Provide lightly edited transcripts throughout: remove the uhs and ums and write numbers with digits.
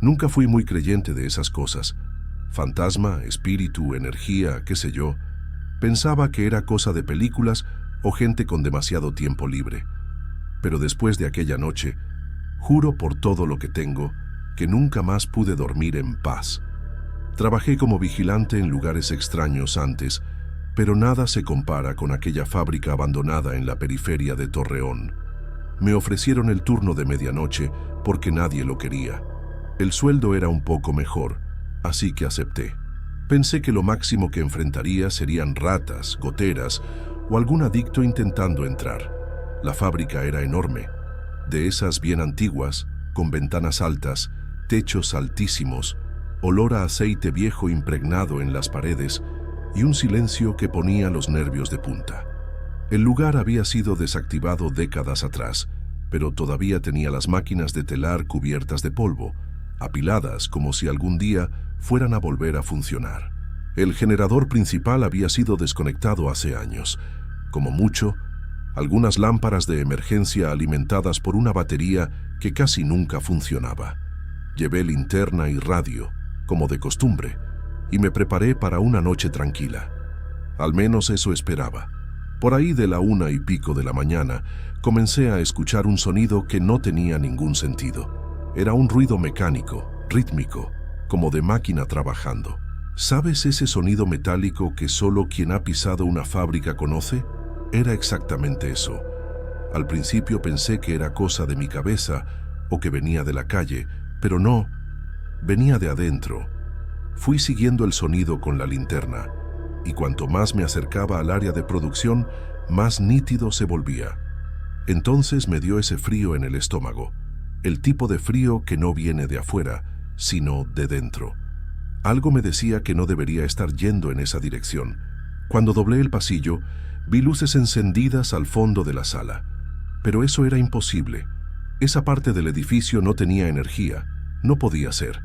Nunca fui muy creyente de esas cosas. Fantasma, espíritu, energía, qué sé yo. Pensaba que era cosa de películas o gente con demasiado tiempo libre. Pero después de aquella noche, juro por todo lo que tengo, que nunca más pude dormir en paz. Trabajé como vigilante en lugares extraños antes, pero nada se compara con aquella fábrica abandonada en la periferia de Torreón. Me ofrecieron el turno de medianoche porque nadie lo quería. El sueldo era un poco mejor, así que acepté. Pensé que lo máximo que enfrentaría serían ratas, goteras o algún adicto intentando entrar. La fábrica era enorme, de esas bien antiguas, con ventanas altas, techos altísimos, olor a aceite viejo impregnado en las paredes y un silencio que ponía los nervios de punta. El lugar había sido desactivado décadas atrás, pero todavía tenía las máquinas de telar cubiertas de polvo, apiladas como si algún día fueran a volver a funcionar. El generador principal había sido desconectado hace años. Como mucho, algunas lámparas de emergencia alimentadas por una batería que casi nunca funcionaba. Llevé linterna y radio, como de costumbre, y me preparé para una noche tranquila. Al menos eso esperaba. Por ahí de la 1:00 de la mañana, comencé a escuchar un sonido que no tenía ningún sentido. Era un ruido mecánico, rítmico, como de máquina trabajando. ¿Sabes ese sonido metálico que solo quien ha pisado una fábrica conoce? Era exactamente eso. Al principio pensé que era cosa de mi cabeza o que venía de la calle, pero no, venía de adentro. Fui siguiendo el sonido con la linterna, y cuanto más me acercaba al área de producción, más nítido se volvía. Entonces me dio ese frío en el estómago, el tipo de frío que no viene de afuera, sino de dentro. Algo me decía que no debería estar yendo en esa dirección. Cuando doblé el pasillo, vi luces encendidas al fondo de la sala. Pero eso era imposible. Esa parte del edificio no tenía energía. No podía ser.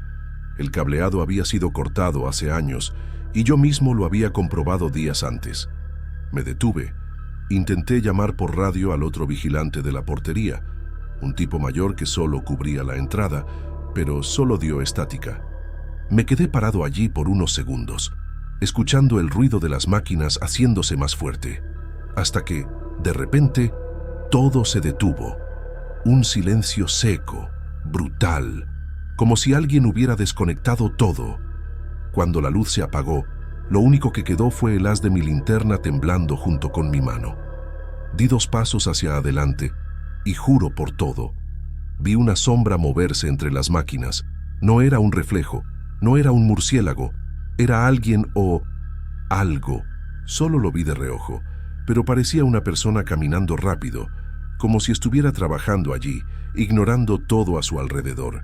El cableado había sido cortado hace años y yo mismo lo había comprobado días antes. Me detuve. Intenté llamar por radio al otro vigilante de la portería, un tipo mayor que solo cubría la entrada, pero solo dio estática. Me quedé parado allí por unos segundos, escuchando el ruido de las máquinas haciéndose más fuerte, hasta que, de repente, todo se detuvo. Un silencio seco, brutal, como si alguien hubiera desconectado todo. Cuando la luz se apagó, lo único que quedó fue el haz de mi linterna temblando junto con mi mano. Di 2 pasos hacia adelante y juro por todo, vi una sombra moverse entre las máquinas. No era un reflejo, no era un murciélago, era alguien o algo. Solo lo vi de reojo, pero parecía una persona caminando rápido, como si estuviera trabajando allí, ignorando todo a su alrededor.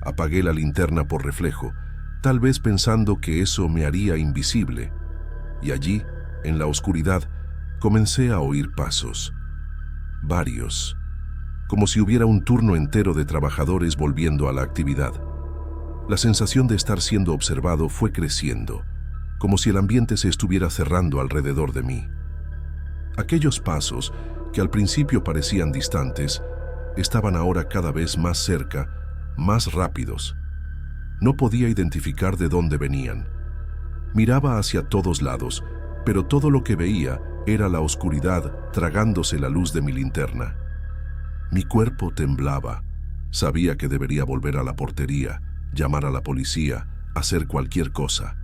Apagué la linterna por reflejo, tal vez pensando que eso me haría invisible. Y allí, en la oscuridad, comencé a oír pasos. Varios. Como si hubiera un turno entero de trabajadores volviendo a la actividad. La sensación de estar siendo observado fue creciendo, como si el ambiente se estuviera cerrando alrededor de mí. Aquellos pasos, que al principio parecían distantes, estaban ahora cada vez más cerca, más rápidos. No podía identificar de dónde venían. Miraba hacia todos lados, pero todo lo que veía era la oscuridad tragándose la luz de mi linterna. Mi cuerpo temblaba. Sabía que debería volver a la portería, llamar a la policía, hacer cualquier cosa.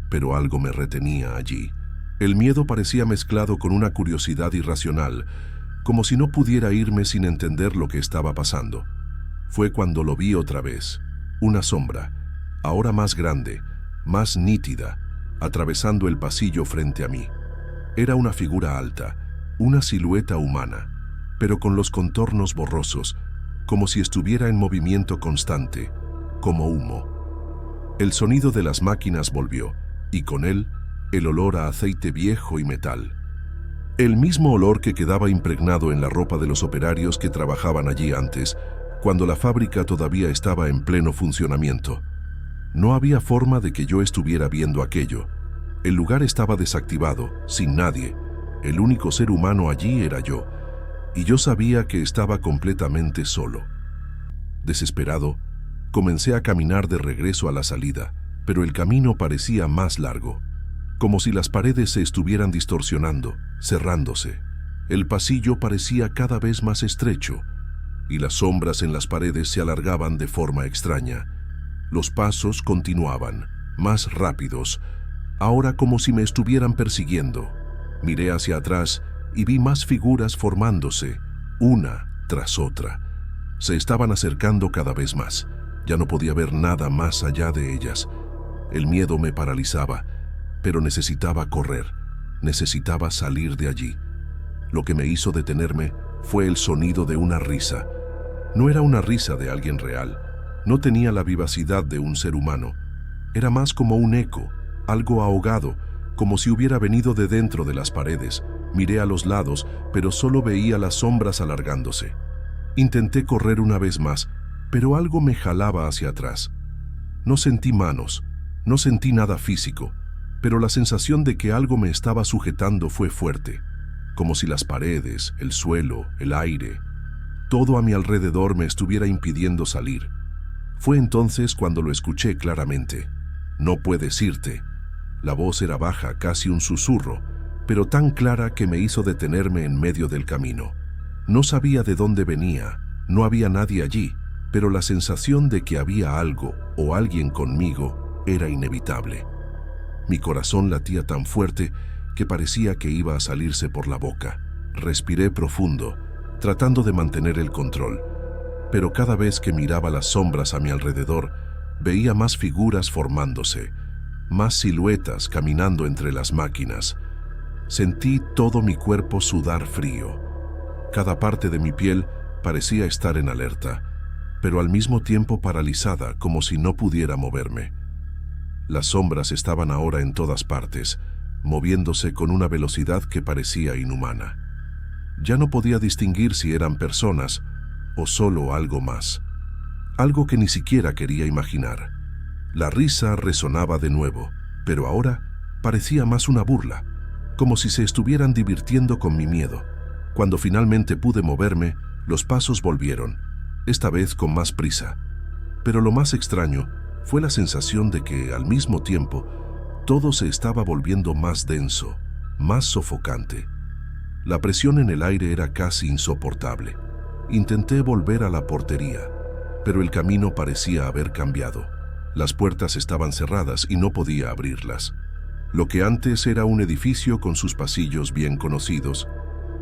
Pero algo me retenía allí. El miedo parecía mezclado con una curiosidad irracional, como si no pudiera irme sin entender lo que estaba pasando. Fue cuando lo vi otra vez. Una sombra, ahora más grande, más nítida, atravesando el pasillo frente a mí. Era una figura alta, una silueta humana, pero con los contornos borrosos, como si estuviera en movimiento constante, como humo. El sonido de las máquinas volvió, y con él, el olor a aceite viejo y metal. El mismo olor que quedaba impregnado en la ropa de los operarios que trabajaban allí antes, cuando la fábrica todavía estaba en pleno funcionamiento. No había forma de que yo estuviera viendo aquello. El lugar estaba desactivado, sin nadie. El único ser humano allí era yo, y yo sabía que estaba completamente solo. Desesperado, Comencé a caminar de regreso a la salida, pero el camino parecía más largo, como si las paredes se estuvieran distorsionando, cerrándose. El pasillo parecía cada vez más estrecho, y las sombras en las paredes se alargaban de forma extraña. Los pasos continuaban, más rápidos, ahora como si me estuvieran persiguiendo. Miré hacia atrás y vi más figuras formándose, una tras otra. Se estaban acercando cada vez más. Ya no podía ver nada más allá de ellas. El miedo me paralizaba, pero necesitaba correr, necesitaba salir de allí. Lo que me hizo detenerme fue el sonido de una risa. No era una risa de alguien real, no tenía la vivacidad de un ser humano. Era más como un eco, algo ahogado, como si hubiera venido de dentro de las paredes. Miré a los lados, pero solo veía las sombras alargándose. Intenté correr una vez más, pero algo me jalaba hacia atrás. No sentí manos, no sentí nada físico, pero la sensación de que algo me estaba sujetando fue fuerte, como si las paredes, el suelo, el aire, todo a mi alrededor me estuviera impidiendo salir. Fue entonces cuando lo escuché claramente. No puedes irte. La voz era baja, casi un susurro, pero tan clara que me hizo detenerme en medio del camino. No sabía de dónde venía, no había nadie allí, pero la sensación de que había algo o alguien conmigo era inevitable. Mi corazón latía tan fuerte que parecía que iba a salirse por la boca. Respiré profundo, tratando de mantener el control, pero cada vez que miraba las sombras a mi alrededor, veía más figuras formándose, más siluetas caminando entre las máquinas. Sentí todo mi cuerpo sudar frío. Cada parte de mi piel parecía estar en alerta, pero al mismo tiempo paralizada, como si no pudiera moverme. Las sombras estaban ahora en todas partes, moviéndose con una velocidad que parecía inhumana. Ya no podía distinguir si eran personas o solo algo más, algo que ni siquiera quería imaginar. La risa resonaba de nuevo, pero ahora parecía más una burla, como si se estuvieran divirtiendo con mi miedo. Cuando finalmente pude moverme, los pasos volvieron, esta vez con más prisa. Pero lo más extraño fue la sensación de que, al mismo tiempo, todo se estaba volviendo más denso, más sofocante. La presión en el aire era casi insoportable. Intenté volver a la portería, pero el camino parecía haber cambiado. Las puertas estaban cerradas y no podía abrirlas. Lo que antes era un edificio con sus pasillos bien conocidos,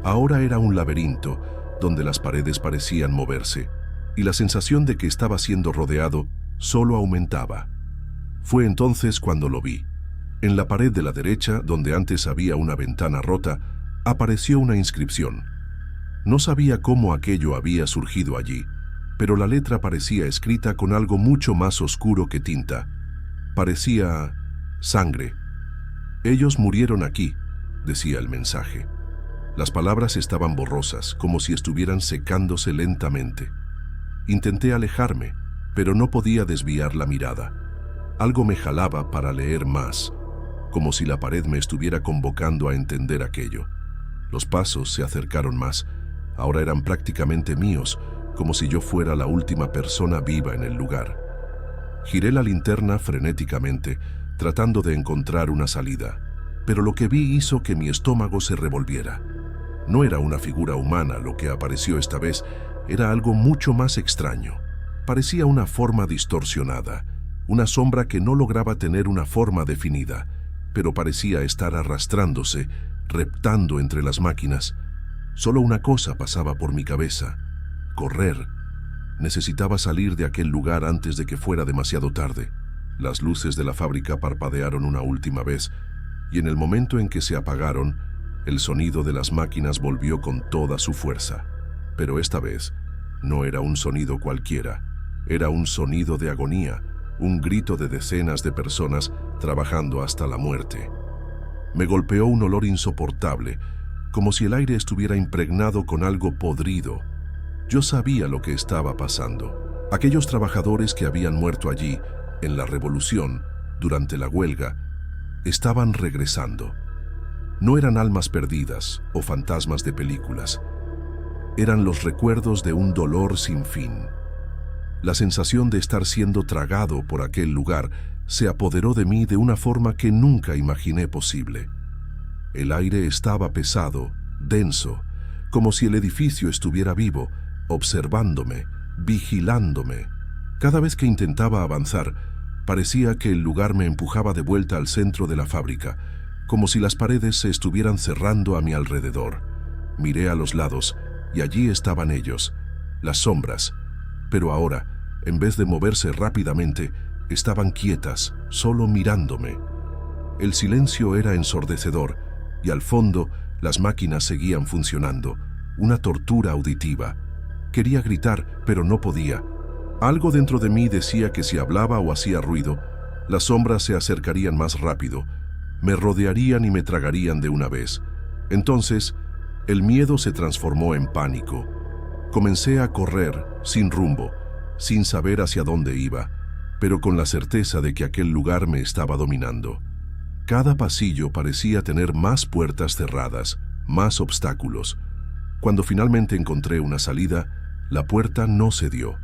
ahora era un laberinto donde las paredes parecían moverse, y la sensación de que estaba siendo rodeado solo aumentaba. Fue entonces cuando lo vi. En la pared de la derecha, donde antes había una ventana rota, apareció una inscripción. No sabía cómo aquello había surgido allí, pero la letra parecía escrita con algo mucho más oscuro que tinta. Parecía sangre. Ellos murieron aquí, decía el mensaje. Las palabras estaban borrosas, como si estuvieran secándose lentamente. Intenté alejarme, pero no podía desviar la mirada. Algo me jalaba para leer más, como si la pared me estuviera convocando a entender aquello. Los pasos se acercaron más, ahora eran prácticamente míos, como si yo fuera la última persona viva en el lugar. Giré la linterna frenéticamente, tratando de encontrar una salida, pero lo que vi hizo que mi estómago se revolviera. No era una figura humana lo que apareció esta vez, era algo mucho más extraño. Parecía una forma distorsionada, una sombra que no lograba tener una forma definida, pero parecía estar arrastrándose, reptando entre las máquinas. Solo una cosa pasaba por mi cabeza: correr. Necesitaba salir de aquel lugar antes de que fuera demasiado tarde. Las luces de la fábrica parpadearon una última vez, y en el momento en que se apagaron, el sonido de las máquinas volvió con toda su fuerza. Pero esta vez no era un sonido cualquiera, era un sonido de agonía, un grito de decenas de personas trabajando hasta la muerte. Me golpeó un olor insoportable, como si el aire estuviera impregnado con algo podrido. Yo sabía lo que estaba pasando. Aquellos trabajadores que habían muerto allí, en la revolución, durante la huelga, estaban regresando. No eran almas perdidas o fantasmas de películas. Eran los recuerdos de un dolor sin fin. La sensación de estar siendo tragado por aquel lugar se apoderó de mí de una forma que nunca imaginé posible. El aire estaba pesado, denso, como si el edificio estuviera vivo, observándome, vigilándome. Cada vez que intentaba avanzar, parecía que el lugar me empujaba de vuelta al centro de la fábrica, como si las paredes se estuvieran cerrando a mi alrededor. Miré a los lados y allí estaban ellos, las sombras, pero ahora, en vez de moverse rápidamente, estaban quietas, solo mirándome. El silencio era ensordecedor y al fondo las máquinas seguían funcionando, una tortura auditiva. Quería gritar, pero no podía. Algo dentro de mí decía que si hablaba o hacía ruido, las sombras se acercarían más rápido, me rodearían y me tragarían de una vez. Entonces, el miedo se transformó en pánico. Comencé a correr, sin rumbo, sin saber hacia dónde iba, pero con la certeza de que aquel lugar me estaba dominando. Cada pasillo parecía tener más puertas cerradas, más obstáculos. Cuando finalmente encontré una salida, la puerta no cedió.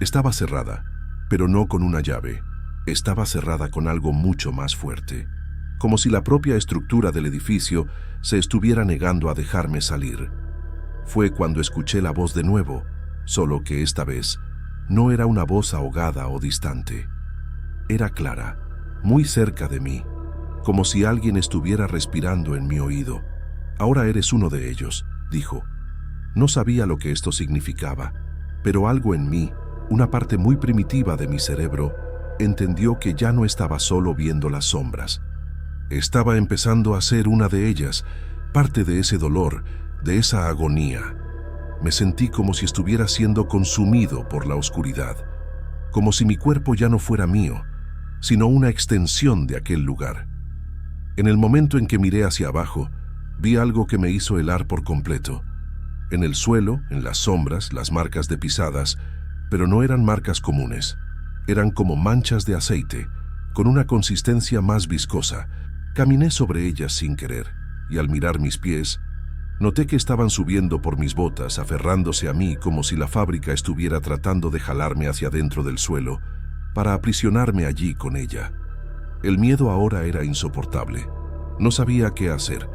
Estaba cerrada, pero no con una llave. Estaba cerrada con algo mucho más fuerte, como si la propia estructura del edificio se estuviera negando a dejarme salir. Fue cuando escuché la voz de nuevo, solo que esta vez no era una voz ahogada o distante. Era clara, muy cerca de mí, como si alguien estuviera respirando en mi oído. «Ahora eres uno de ellos», dijo. No sabía lo que esto significaba, pero algo en mí, una parte muy primitiva de mi cerebro, entendió que ya no estaba solo viendo las sombras. Estaba empezando a ser una de ellas, parte de ese dolor, de esa agonía. Me sentí como si estuviera siendo consumido por la oscuridad, como si mi cuerpo ya no fuera mío, sino una extensión de aquel lugar. En el momento en que miré hacia abajo, vi algo que me hizo helar por completo. En el suelo, en las sombras, las marcas de pisadas, pero no eran marcas comunes. Eran como manchas de aceite, con una consistencia más viscosa. Caminé sobre ellas sin querer, y al mirar mis pies, noté que estaban subiendo por mis botas, aferrándose a mí como si la fábrica estuviera tratando de jalarme hacia dentro del suelo, para aprisionarme allí con ella. El miedo ahora era insoportable. No sabía qué hacer,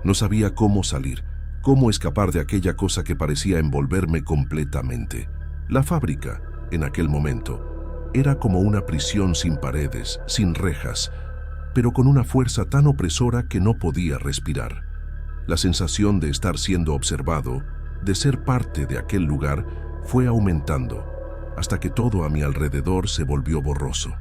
no sabía cómo salir, cómo escapar de aquella cosa que parecía envolverme completamente. La fábrica, en aquel momento, era como una prisión sin paredes, sin rejas, pero con una fuerza tan opresora que no podía respirar. La sensación de estar siendo observado, de ser parte de aquel lugar, fue aumentando, hasta que todo a mi alrededor se volvió borroso.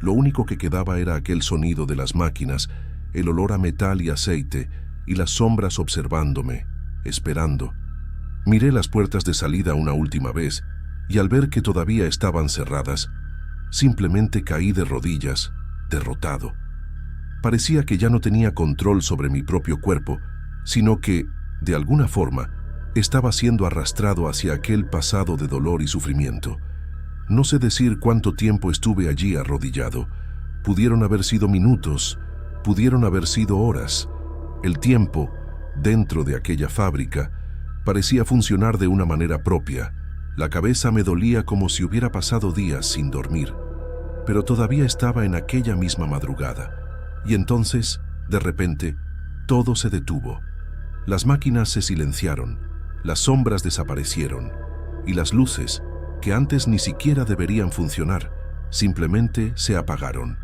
Lo único que quedaba era aquel sonido de las máquinas, el olor a metal y aceite, y las sombras observándome, esperando. Miré las puertas de salida una última vez, y al ver que todavía estaban cerradas, simplemente caí de rodillas, derrotado. Parecía que ya no tenía control sobre mi propio cuerpo, sino que, de alguna forma, estaba siendo arrastrado hacia aquel pasado de dolor y sufrimiento. No sé decir cuánto tiempo estuve allí arrodillado. Pudieron haber sido minutos, pudieron haber sido horas. El tiempo, dentro de aquella fábrica, parecía funcionar de una manera propia. La cabeza me dolía como si hubiera pasado días sin dormir, pero todavía estaba en aquella misma madrugada. Y entonces, de repente, todo se detuvo. Las máquinas se silenciaron, las sombras desaparecieron, y las luces, que antes ni siquiera deberían funcionar, simplemente se apagaron.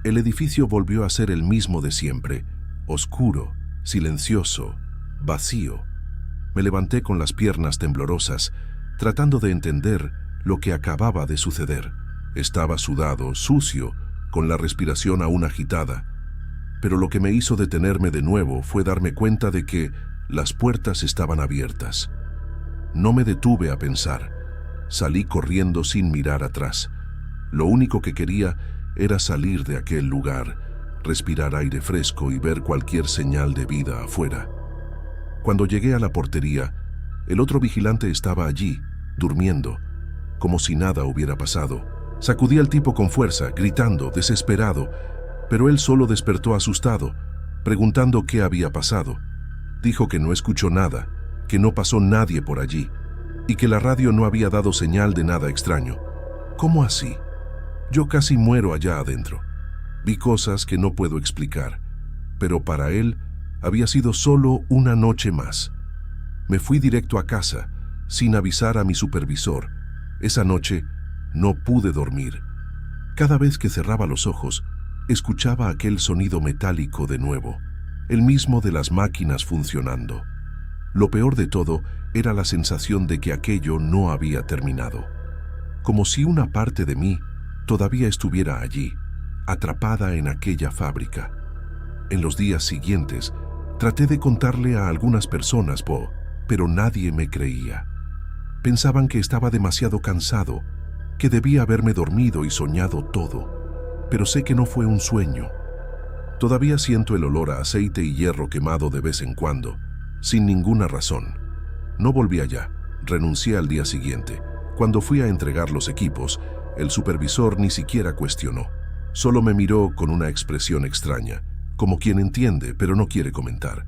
El edificio volvió a ser el mismo de siempre, oscuro, silencioso, vacío. Me levanté con las piernas temblorosas, tratando de entender lo que acababa de suceder. Estaba sudado, sucio, con la respiración aún agitada. Pero lo que me hizo detenerme de nuevo fue darme cuenta de que las puertas estaban abiertas. No me detuve a pensar. Salí corriendo sin mirar atrás. Lo único que quería era salir de aquel lugar, respirar aire fresco y ver cualquier señal de vida afuera. Cuando llegué a la portería, el otro vigilante estaba allí, durmiendo, como si nada hubiera pasado. Sacudí al tipo con fuerza, gritando, desesperado, pero él solo despertó asustado, preguntando qué había pasado. Dijo que no escuchó nada, que no pasó nadie por allí. y que la radio no había dado señal de nada extraño. ¿Cómo así? Yo casi muero allá adentro. Vi cosas que no puedo explicar, pero para él había sido solo una noche más. Me fui directo a casa, sin avisar a mi supervisor. Esa noche no pude dormir. Cada vez que cerraba los ojos, escuchaba aquel sonido metálico de nuevo, el mismo de las máquinas funcionando. Lo peor de todo era la sensación de que aquello no había terminado. Como si una parte de mí todavía estuviera allí, atrapada en aquella fábrica. En los días siguientes, traté de contarle a algunas personas, pero nadie me creía. Pensaban que estaba demasiado cansado, que debía haberme dormido y soñado todo. Pero sé que no fue un sueño. Todavía siento el olor a aceite y hierro quemado de vez en cuando, sin ninguna razón. No volví allá, renuncié al día siguiente. Cuando fui a entregar los equipos, el supervisor ni siquiera cuestionó. Solo me miró con una expresión extraña, como quien entiende pero no quiere comentar.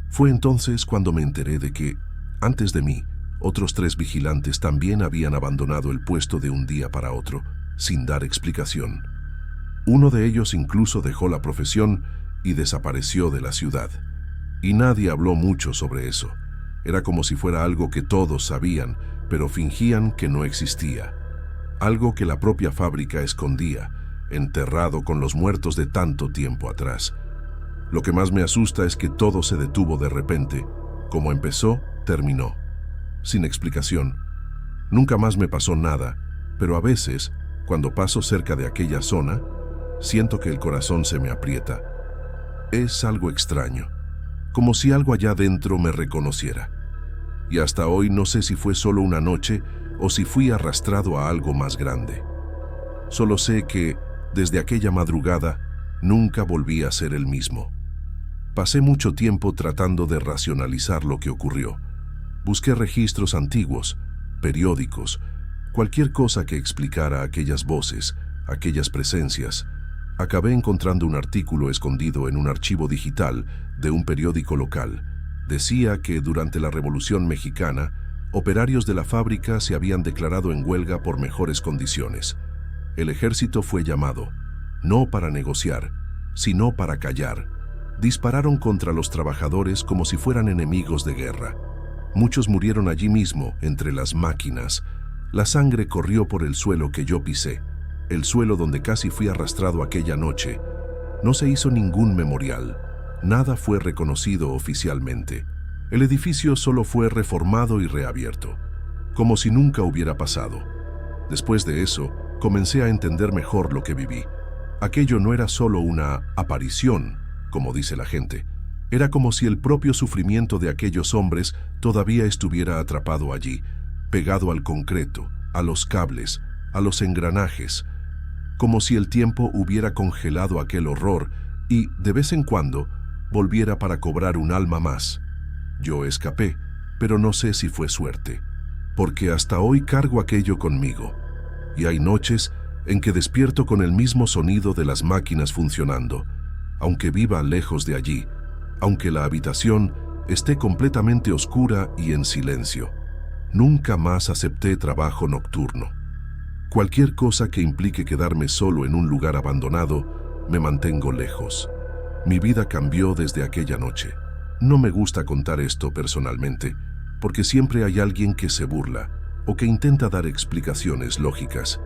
Fue entonces cuando me enteré de que, antes de mí, otros 3 vigilantes también habían abandonado el puesto de un día para otro, sin dar explicación. Uno de ellos incluso dejó la profesión y desapareció de la ciudad. Y nadie habló mucho sobre eso. Era como si fuera algo que todos sabían, pero fingían que no existía. Algo que la propia fábrica escondía, enterrado con los muertos de tanto tiempo atrás. Lo que más me asusta es que todo se detuvo de repente. Como empezó, terminó. Sin explicación. Nunca más me pasó nada, pero a veces, cuando paso cerca de aquella zona, siento que el corazón se me aprieta. Es algo extraño, como si algo allá dentro me reconociera. Y hasta hoy no sé si fue solo una noche o si fui arrastrado a algo más grande. Solo sé que, desde aquella madrugada, nunca volví a ser el mismo. Pasé mucho tiempo tratando de racionalizar lo que ocurrió. Busqué registros antiguos, periódicos, cualquier cosa que explicara aquellas voces, aquellas presencias. Acabé encontrando un artículo escondido en un archivo digital de un periódico local. Decía que durante la Revolución Mexicana, operarios de la fábrica se habían declarado en huelga por mejores condiciones. El ejército fue llamado, no para negociar, sino para callar. Dispararon contra los trabajadores como si fueran enemigos de guerra. Muchos murieron allí mismo, entre las máquinas. La sangre corrió por el suelo que yo pisé, el suelo donde casi fui arrastrado aquella noche. No se hizo ningún memorial. Nada fue reconocido oficialmente. El edificio solo fue reformado y reabierto, como si nunca hubiera pasado. Después de eso, comencé a entender mejor lo que viví. Aquello no era solo una aparición, como dice la gente. Era como si el propio sufrimiento de aquellos hombres todavía estuviera atrapado allí, pegado al concreto, a los cables, a los engranajes, como si el tiempo hubiera congelado aquel horror y, de vez en cuando, volviera para cobrar un alma más. Yo escapé, pero no sé si fue suerte, porque hasta hoy cargo aquello conmigo, y hay noches en que despierto con el mismo sonido de las máquinas funcionando, aunque viva lejos de allí, aunque la habitación esté completamente oscura y en silencio. Nunca más acepté trabajo nocturno. Cualquier cosa que implique quedarme solo en un lugar abandonado, me mantengo lejos. Mi vida cambió desde aquella noche. No me gusta contar esto personalmente, porque siempre hay alguien que se burla o que intenta dar explicaciones lógicas.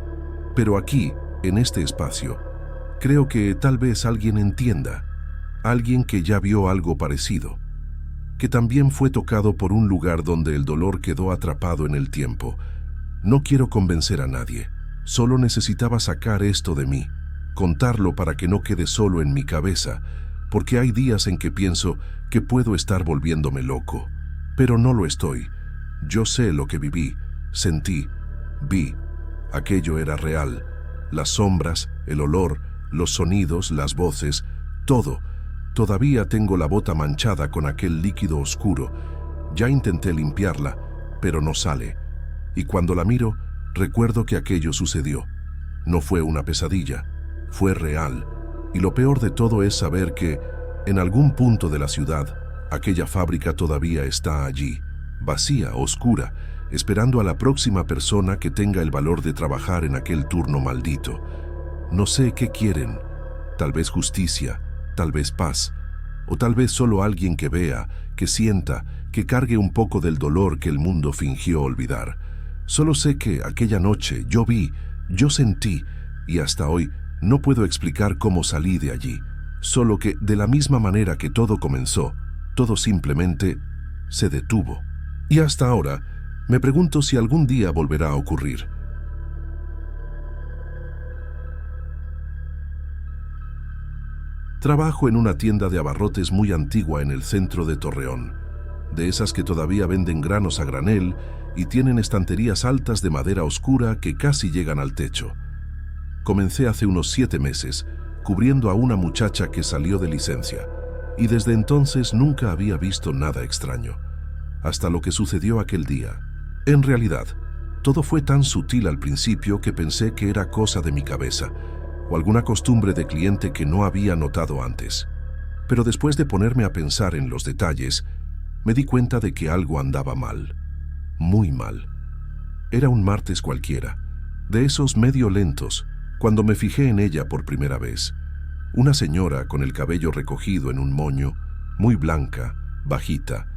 Pero aquí, en este espacio, creo que tal vez alguien entienda, alguien que ya vio algo parecido, que también fue tocado por un lugar donde el dolor quedó atrapado en el tiempo. No quiero convencer a nadie, solo necesitaba sacar esto de mí, contarlo para que no quede solo en mi cabeza, porque hay días en que pienso que puedo estar volviéndome loco, pero no lo estoy. Yo sé lo que viví, sentí, vi. Aquello era real. Las sombras, el olor, los sonidos, las voces, todo. Todavía tengo la bota manchada con aquel líquido oscuro. Ya intenté limpiarla, pero no sale. Y cuando la miro, recuerdo que aquello sucedió. No fue una pesadilla, fue real. Y lo peor de todo es saber que, en algún punto de la ciudad, aquella fábrica todavía está allí, vacía, oscura, esperando a la próxima persona que tenga el valor de trabajar en aquel turno maldito. No sé qué quieren, tal vez justicia, tal vez paz, o tal vez solo alguien que vea, que sienta, que cargue un poco del dolor que el mundo fingió olvidar. Solo sé que aquella noche yo vi, yo sentí, y hasta hoy no puedo explicar cómo salí de allí. Solo que de la misma manera que todo comenzó, todo simplemente se detuvo. Y hasta ahora me pregunto si algún día volverá a ocurrir. Trabajo en una tienda de abarrotes muy antigua en el centro de Torreón, de esas que todavía venden granos a granel y tienen estanterías altas de madera oscura que casi llegan al techo. Comencé hace unos 7 meses, cubriendo a una muchacha que salió de licencia, y desde entonces nunca había visto nada extraño, hasta lo que sucedió aquel día. En realidad, todo fue tan sutil al principio que pensé que era cosa de mi cabeza, o alguna costumbre de cliente que no había notado antes. Pero después de ponerme a pensar en los detalles, me di cuenta de que algo andaba mal, muy mal. Era un martes cualquiera, de esos medio lentos, cuando me fijé en ella por primera vez. Una señora con el cabello recogido en un moño, muy blanca, bajita,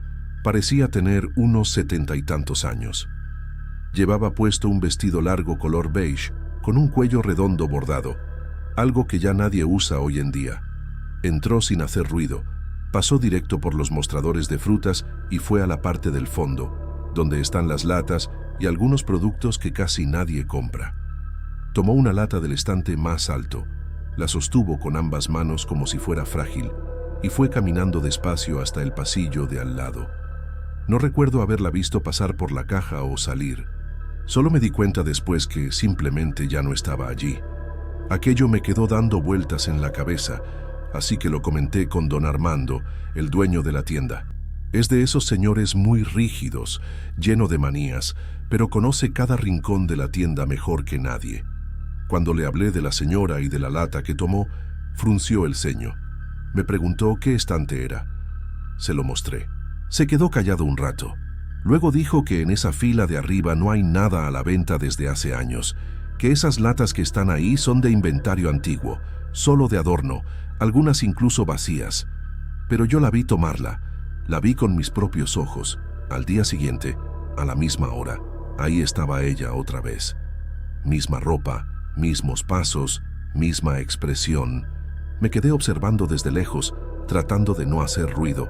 parecía tener unos 70 y tantos años. Llevaba puesto un vestido largo color beige, con un cuello redondo bordado, algo que ya nadie usa hoy en día. Entró sin hacer ruido, pasó directo por los mostradores de frutas y fue a la parte del fondo, donde están las latas y algunos productos que casi nadie compra. Tomó una lata del estante más alto, la sostuvo con ambas manos como si fuera frágil y fue caminando despacio hasta el pasillo de al lado. No recuerdo haberla visto pasar por la caja o salir. Solo me di cuenta después que simplemente ya no estaba allí. Aquello me quedó dando vueltas en la cabeza, así que lo comenté con don Armando, el dueño de la tienda. Es de esos señores muy rígidos, lleno de manías, pero conoce cada rincón de la tienda mejor que nadie. Cuando le hablé de la señora y de la lata que tomó, frunció el ceño. Me preguntó qué estante era. Se lo mostré. Se quedó callado un rato. Luego dijo que en esa fila de arriba no hay nada a la venta desde hace años, que esas latas que están ahí son de inventario antiguo, solo de adorno, algunas incluso vacías. Pero yo la vi tomarla, la vi con mis propios ojos. Al día siguiente, a la misma hora, ahí estaba ella otra vez. Misma ropa, mismos pasos, misma expresión. Me quedé observando desde lejos, tratando de no hacer ruido.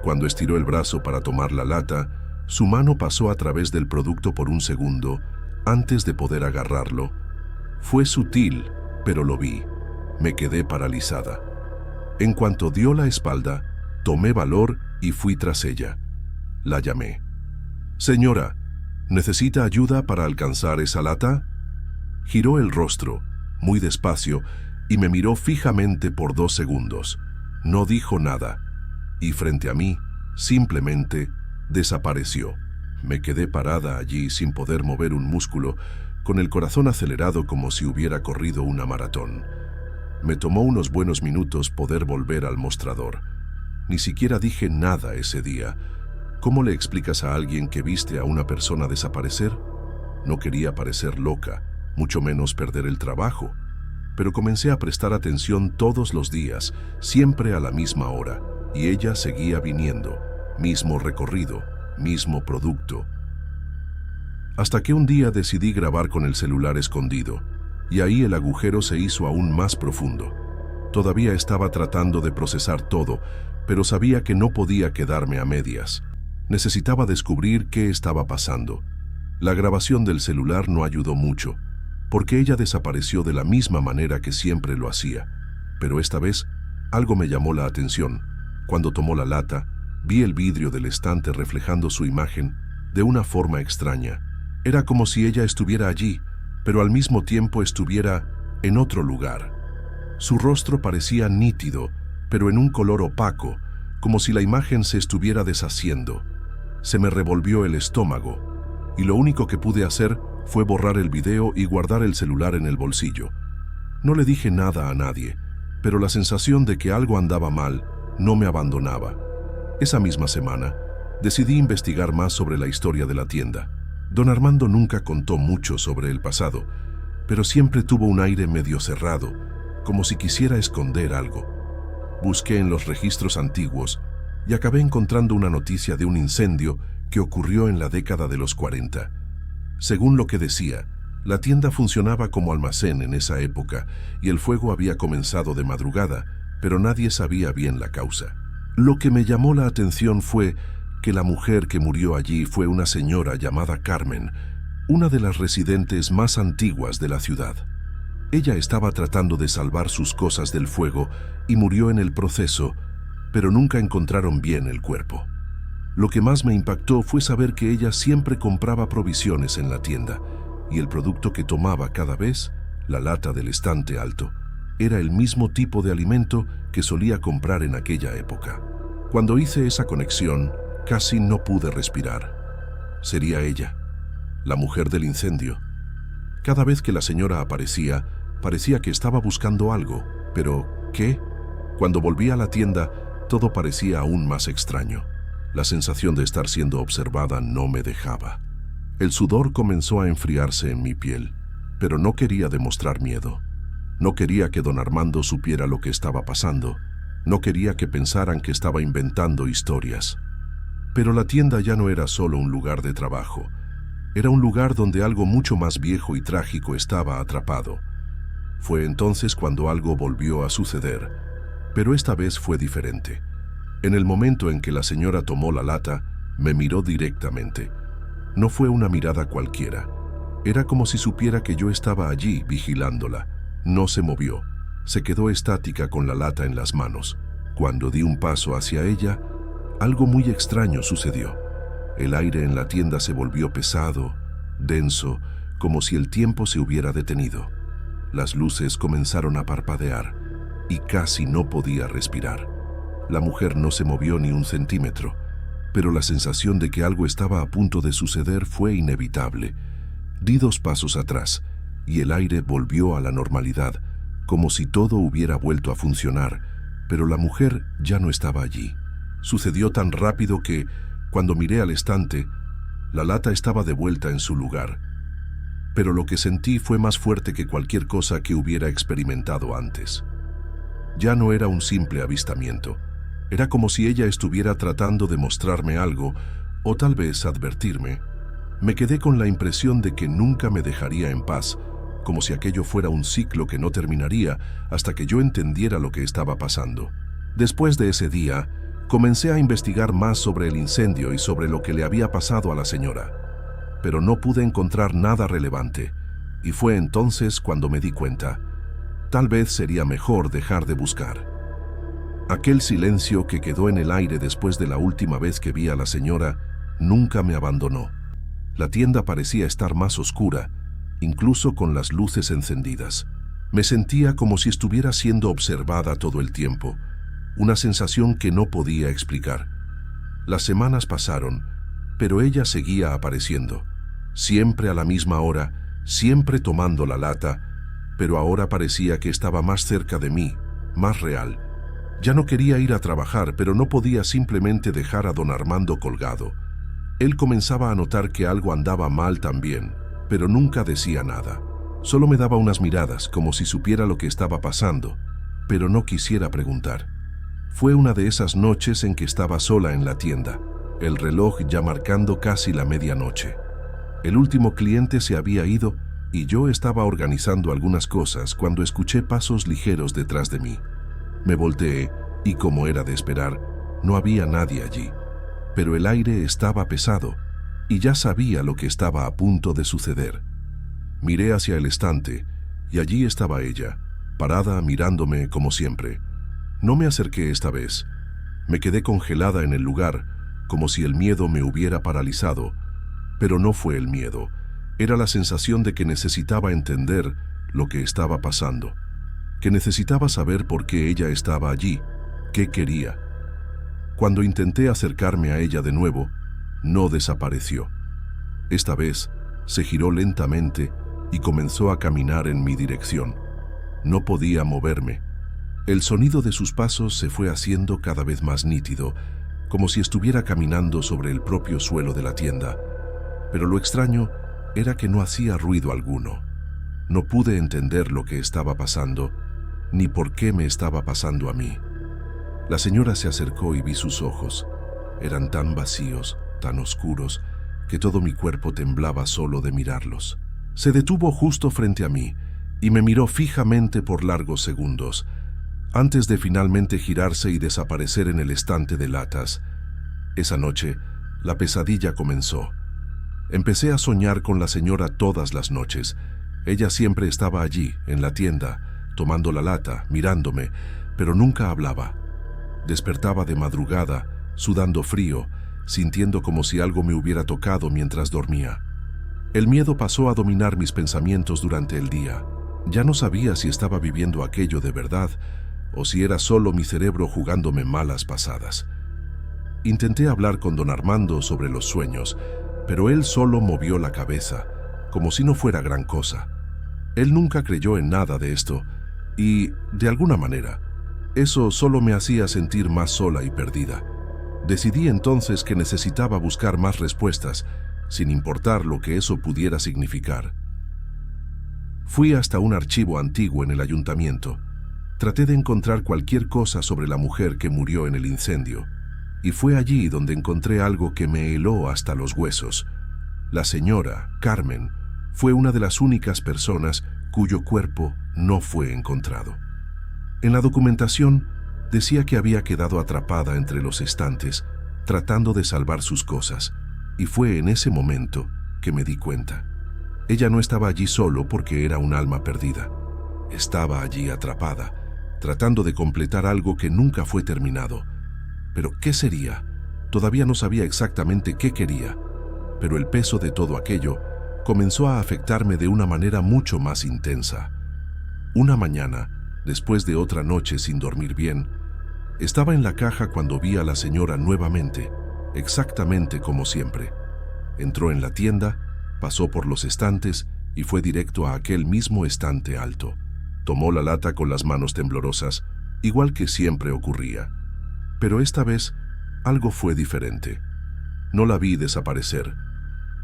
Cuando estiró el brazo para tomar la lata, su mano pasó a través del producto por un segundo, antes de poder agarrarlo. Fue sutil, pero lo vi. Me quedé paralizada. En cuanto dio la espalda, tomé valor y fui tras ella. La llamé. «Señora, ¿necesita ayuda para alcanzar esa lata?» Giró el rostro, muy despacio, y me miró fijamente por 2 segundos. No dijo nada, y frente a mí, simplemente, desapareció. Me quedé parada allí sin poder mover un músculo, con el corazón acelerado como si hubiera corrido una maratón. Me tomó unos buenos minutos poder volver al mostrador. Ni siquiera dije nada ese día. ¿Cómo le explicas a alguien que viste a una persona desaparecer? No quería parecer loca, mucho menos perder el trabajo, pero comencé a prestar atención todos los días, siempre a la misma hora, y ella seguía viniendo, mismo recorrido, mismo producto. Hasta que un día decidí grabar con el celular escondido, y ahí el agujero se hizo aún más profundo. Todavía estaba tratando de procesar todo, pero sabía que no podía quedarme a medias. Necesitaba descubrir qué estaba pasando. La grabación del celular no ayudó mucho, porque ella desapareció de la misma manera que siempre lo hacía. Pero esta vez, algo me llamó la atención. Cuando tomó la lata, vi el vidrio del estante reflejando su imagen de una forma extraña. Era como si ella estuviera allí, pero al mismo tiempo estuviera en otro lugar. Su rostro parecía nítido, pero en un color opaco, como si la imagen se estuviera deshaciendo. Se me revolvió el estómago, y lo único que pude hacer fue borrar el video y guardar el celular en el bolsillo. No le dije nada a nadie, pero la sensación de que algo andaba mal no me abandonaba. Esa misma semana, decidí investigar más sobre la historia de la tienda. Don Armando nunca contó mucho sobre el pasado, pero siempre tuvo un aire medio cerrado, como si quisiera esconder algo. Busqué en los registros antiguos y acabé encontrando una noticia de un incendio que ocurrió en la década de los 40. Según lo que decía, la tienda funcionaba como almacén en esa época y el fuego había comenzado de madrugada, pero nadie sabía bien la causa. Lo que me llamó la atención fue que la mujer que murió allí fue una señora llamada Carmen, una de las residentes más antiguas de la ciudad. Ella estaba tratando de salvar sus cosas del fuego y murió en el proceso, pero nunca encontraron bien el cuerpo. Lo que más me impactó fue saber que ella siempre compraba provisiones en la tienda, y el producto que tomaba cada vez, la lata del estante alto, era el mismo tipo de alimento que solía comprar en aquella época. Cuando hice esa conexión, casi no pude respirar. Sería ella, la mujer del incendio. Cada vez que la señora aparecía, parecía que estaba buscando algo, pero ¿qué? Cuando volví a la tienda, todo parecía aún más extraño. La sensación de estar siendo observada no me dejaba. El sudor comenzó a enfriarse en mi piel, pero no quería demostrar miedo. No quería que don Armando supiera lo que estaba pasando. No quería que pensaran que estaba inventando historias. Pero la tienda ya no era solo un lugar de trabajo. Era un lugar donde algo mucho más viejo y trágico estaba atrapado. Fue entonces cuando algo volvió a suceder, pero esta vez fue diferente. En el momento en que la señora tomó la lata, me miró directamente. No fue una mirada cualquiera. Era como si supiera que yo estaba allí vigilándola. No se movió. Se quedó estática con la lata en las manos. Cuando di un paso hacia ella, algo muy extraño sucedió. El aire en la tienda se volvió pesado, denso, como si el tiempo se hubiera detenido. Las luces comenzaron a parpadear y casi no podía respirar. La mujer no se movió ni un centímetro, pero la sensación de que algo estaba a punto de suceder fue inevitable. Di 2 pasos atrás y el aire volvió a la normalidad, como si todo hubiera vuelto a funcionar, pero la mujer ya no estaba allí. Sucedió tan rápido que, cuando miré al estante, la lata estaba de vuelta en su lugar. Pero lo que sentí fue más fuerte que cualquier cosa que hubiera experimentado antes. Ya no era un simple avistamiento. Era como si ella estuviera tratando de mostrarme algo, o tal vez advertirme. Me quedé con la impresión de que nunca me dejaría en paz, como si aquello fuera un ciclo que no terminaría hasta que yo entendiera lo que estaba pasando. Después de ese día, comencé a investigar más sobre el incendio y sobre lo que le había pasado a la señora, pero no pude encontrar nada relevante, y fue entonces cuando me di cuenta. Tal vez sería mejor dejar de buscar. Aquel silencio que quedó en el aire después de la última vez que vi a la señora nunca me abandonó. La tienda parecía estar más oscura, incluso con las luces encendidas. Me sentía como si estuviera siendo observada todo el tiempo, una sensación que no podía explicar. Las semanas pasaron, pero ella seguía apareciendo, siempre a la misma hora, siempre tomando la lata, pero ahora parecía que estaba más cerca de mí, más real. Ya no quería ir a trabajar, pero no podía simplemente dejar a don Armando colgado. Él comenzaba a notar que algo andaba mal también, pero nunca decía nada. Solo me daba unas miradas, como si supiera lo que estaba pasando, pero no quisiera preguntar. Fue una de esas noches en que estaba sola en la tienda, el reloj ya marcando casi la medianoche. El último cliente se había ido y yo estaba organizando algunas cosas cuando escuché pasos ligeros detrás de mí. Me volteé y, como era de esperar, no había nadie allí. Pero el aire estaba pesado y ya sabía lo que estaba a punto de suceder. Miré hacia el estante y allí estaba ella, parada mirándome como siempre. No me acerqué esta vez. Me quedé congelada en el lugar, como si el miedo me hubiera paralizado. Pero no fue el miedo. Era la sensación de que necesitaba entender lo que estaba pasando. Que necesitaba saber por qué ella estaba allí, qué quería. Cuando intenté acercarme a ella de nuevo, no desapareció. Esta vez se giró lentamente y comenzó a caminar en mi dirección. No podía moverme. El sonido de sus pasos se fue haciendo cada vez más nítido, como si estuviera caminando sobre el propio suelo de la tienda. Pero lo extraño era que no hacía ruido alguno. No pude entender lo que estaba pasando, ni por qué me estaba pasando a mí. La señora se acercó y vi sus ojos. Eran tan vacíos, tan oscuros, que todo mi cuerpo temblaba solo de mirarlos. Se detuvo justo frente a mí y me miró fijamente por largos segundos, antes de finalmente girarse y desaparecer en el estante de latas. Esa noche, la pesadilla comenzó. Empecé a soñar con la señora todas las noches. Ella siempre estaba allí, en la tienda, tomando la lata, mirándome, pero nunca hablaba. Despertaba de madrugada, sudando frío, sintiendo como si algo me hubiera tocado mientras dormía. El miedo pasó a dominar mis pensamientos durante el día. Ya no sabía si estaba viviendo aquello de verdad o si era solo mi cerebro jugándome malas pasadas. Intenté hablar con don Armando sobre los sueños, pero él solo movió la cabeza, como si no fuera gran cosa. Él nunca creyó en nada de esto y, de alguna manera, eso solo me hacía sentir más sola y perdida. Decidí entonces que necesitaba buscar más respuestas, sin importar lo que eso pudiera significar. Fui hasta un archivo antiguo en el ayuntamiento. Traté de encontrar cualquier cosa sobre la mujer que murió en el incendio, y fue allí donde encontré algo que me heló hasta los huesos. La señora, Carmen, fue una de las únicas personas cuyo cuerpo no fue encontrado. En la documentación decía que había quedado atrapada entre los estantes, tratando de salvar sus cosas, y fue en ese momento que me di cuenta. Ella no estaba allí solo porque era un alma perdida. Estaba allí atrapada, tratando de completar algo que nunca fue terminado. ¿Pero qué sería? Todavía no sabía exactamente qué quería, pero el peso de todo aquello comenzó a afectarme de una manera mucho más intensa. Una mañana, después de otra noche sin dormir bien, estaba en la caja cuando vi a la señora nuevamente, exactamente como siempre. Entró en la tienda, pasó por los estantes y fue directo a aquel mismo estante alto. Tomó la lata con las manos temblorosas, igual que siempre ocurría. Pero esta vez algo fue diferente. No la vi desaparecer.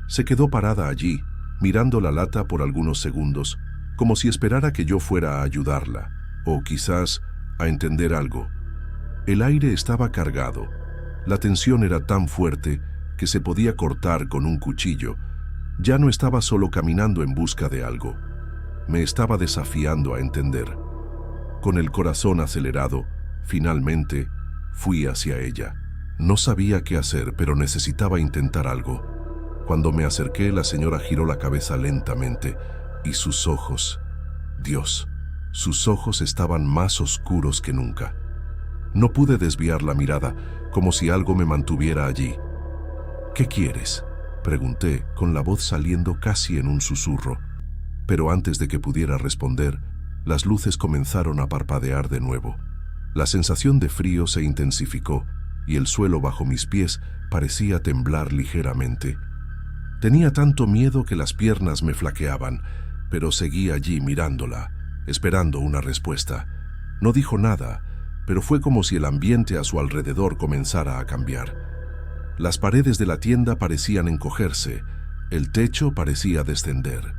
Se quedó parada allí, mirando la lata por algunos segundos, como si esperara que yo fuera a ayudarla, o quizás a entender algo. El aire estaba cargado. La tensión era tan fuerte que se podía cortar con un cuchillo. Ya no estaba solo caminando en busca de algo. Me estaba desafiando a entender. Con el corazón acelerado, finalmente fui hacia ella. No sabía qué hacer, pero necesitaba intentar algo. Cuando me acerqué, la señora giró la cabeza lentamente y sus ojos, Dios, sus ojos estaban más oscuros que nunca. No pude desviar la mirada, como si algo me mantuviera allí. ¿Qué quieres?, pregunté, con la voz saliendo casi en un susurro. Pero antes de que pudiera responder, las luces comenzaron a parpadear de nuevo. La sensación de frío se intensificó y el suelo bajo mis pies parecía temblar ligeramente. Tenía tanto miedo que las piernas me flaqueaban, pero seguí allí mirándola, esperando una respuesta. No dijo nada, pero fue como si el ambiente a su alrededor comenzara a cambiar. Las paredes de la tienda parecían encogerse, el techo parecía descender.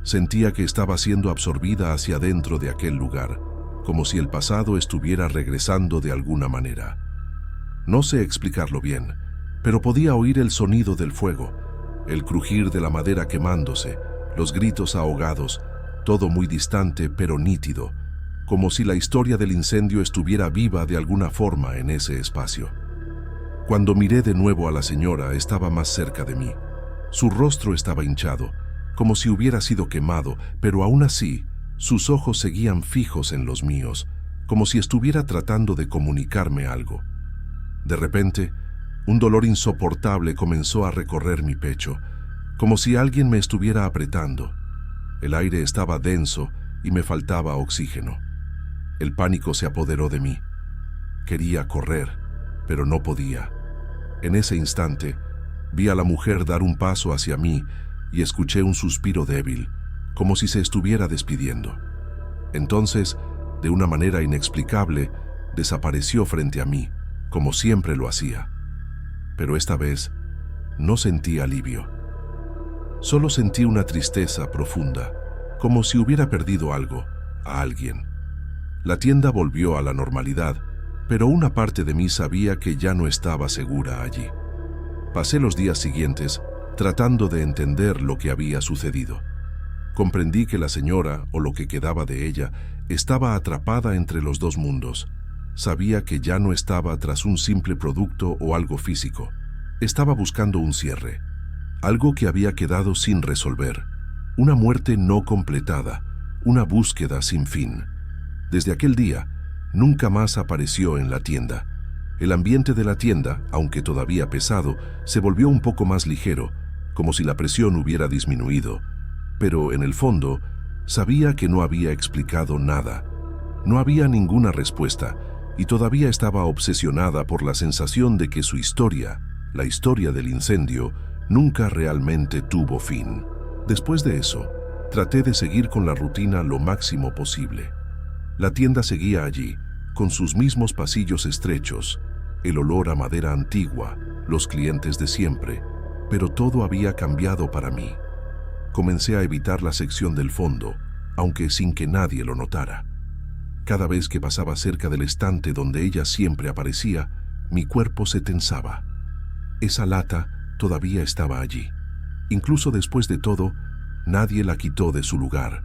Sentía que estaba siendo absorbida hacia dentro de aquel lugar, como si el pasado estuviera regresando de alguna manera. No sé explicarlo bien, pero podía oír el sonido del fuego, el crujir de la madera quemándose, los gritos ahogados, todo muy distante pero nítido, como si la historia del incendio estuviera viva de alguna forma en ese espacio. Cuando miré de nuevo a la señora, estaba más cerca de mí. Su rostro estaba hinchado, como si hubiera sido quemado, pero aún así, sus ojos seguían fijos en los míos, como si estuviera tratando de comunicarme algo. De repente, un dolor insoportable comenzó a recorrer mi pecho, como si alguien me estuviera apretando. El aire estaba denso y me faltaba oxígeno. El pánico se apoderó de mí. Quería correr, pero no podía. En ese instante, vi a la mujer dar un paso hacia mí y escuché un suspiro débil, como si se estuviera despidiendo. Entonces, de una manera inexplicable, desapareció frente a mí, como siempre lo hacía. Pero esta vez, no sentí alivio. Solo sentí una tristeza profunda, como si hubiera perdido algo, a alguien. La tienda volvió a la normalidad, pero una parte de mí sabía que ya no estaba segura allí. Pasé los días siguientes tratando de entender lo que había sucedido. Comprendí que la señora, o lo que quedaba de ella, estaba atrapada entre los dos mundos. Sabía que ya no estaba tras un simple producto o algo físico. Estaba buscando un cierre, algo que había quedado sin resolver, una muerte no completada, una búsqueda sin fin. Desde aquel día, nunca más apareció en la tienda. El ambiente de la tienda, aunque todavía pesado, se volvió un poco más ligero, como si la presión hubiera disminuido. Pero en el fondo, sabía que no había explicado nada. No había ninguna respuesta, y todavía estaba obsesionada por la sensación de que su historia, la historia del incendio, nunca realmente tuvo fin. Después de eso, traté de seguir con la rutina lo máximo posible. La tienda seguía allí, con sus mismos pasillos estrechos, el olor a madera antigua, los clientes de siempre, pero todo había cambiado para mí. Comencé a evitar la sección del fondo, aunque sin que nadie lo notara. Cada vez que pasaba cerca del estante donde ella siempre aparecía, mi cuerpo se tensaba. Esa lata todavía estaba allí. Incluso después de todo, nadie la quitó de su lugar.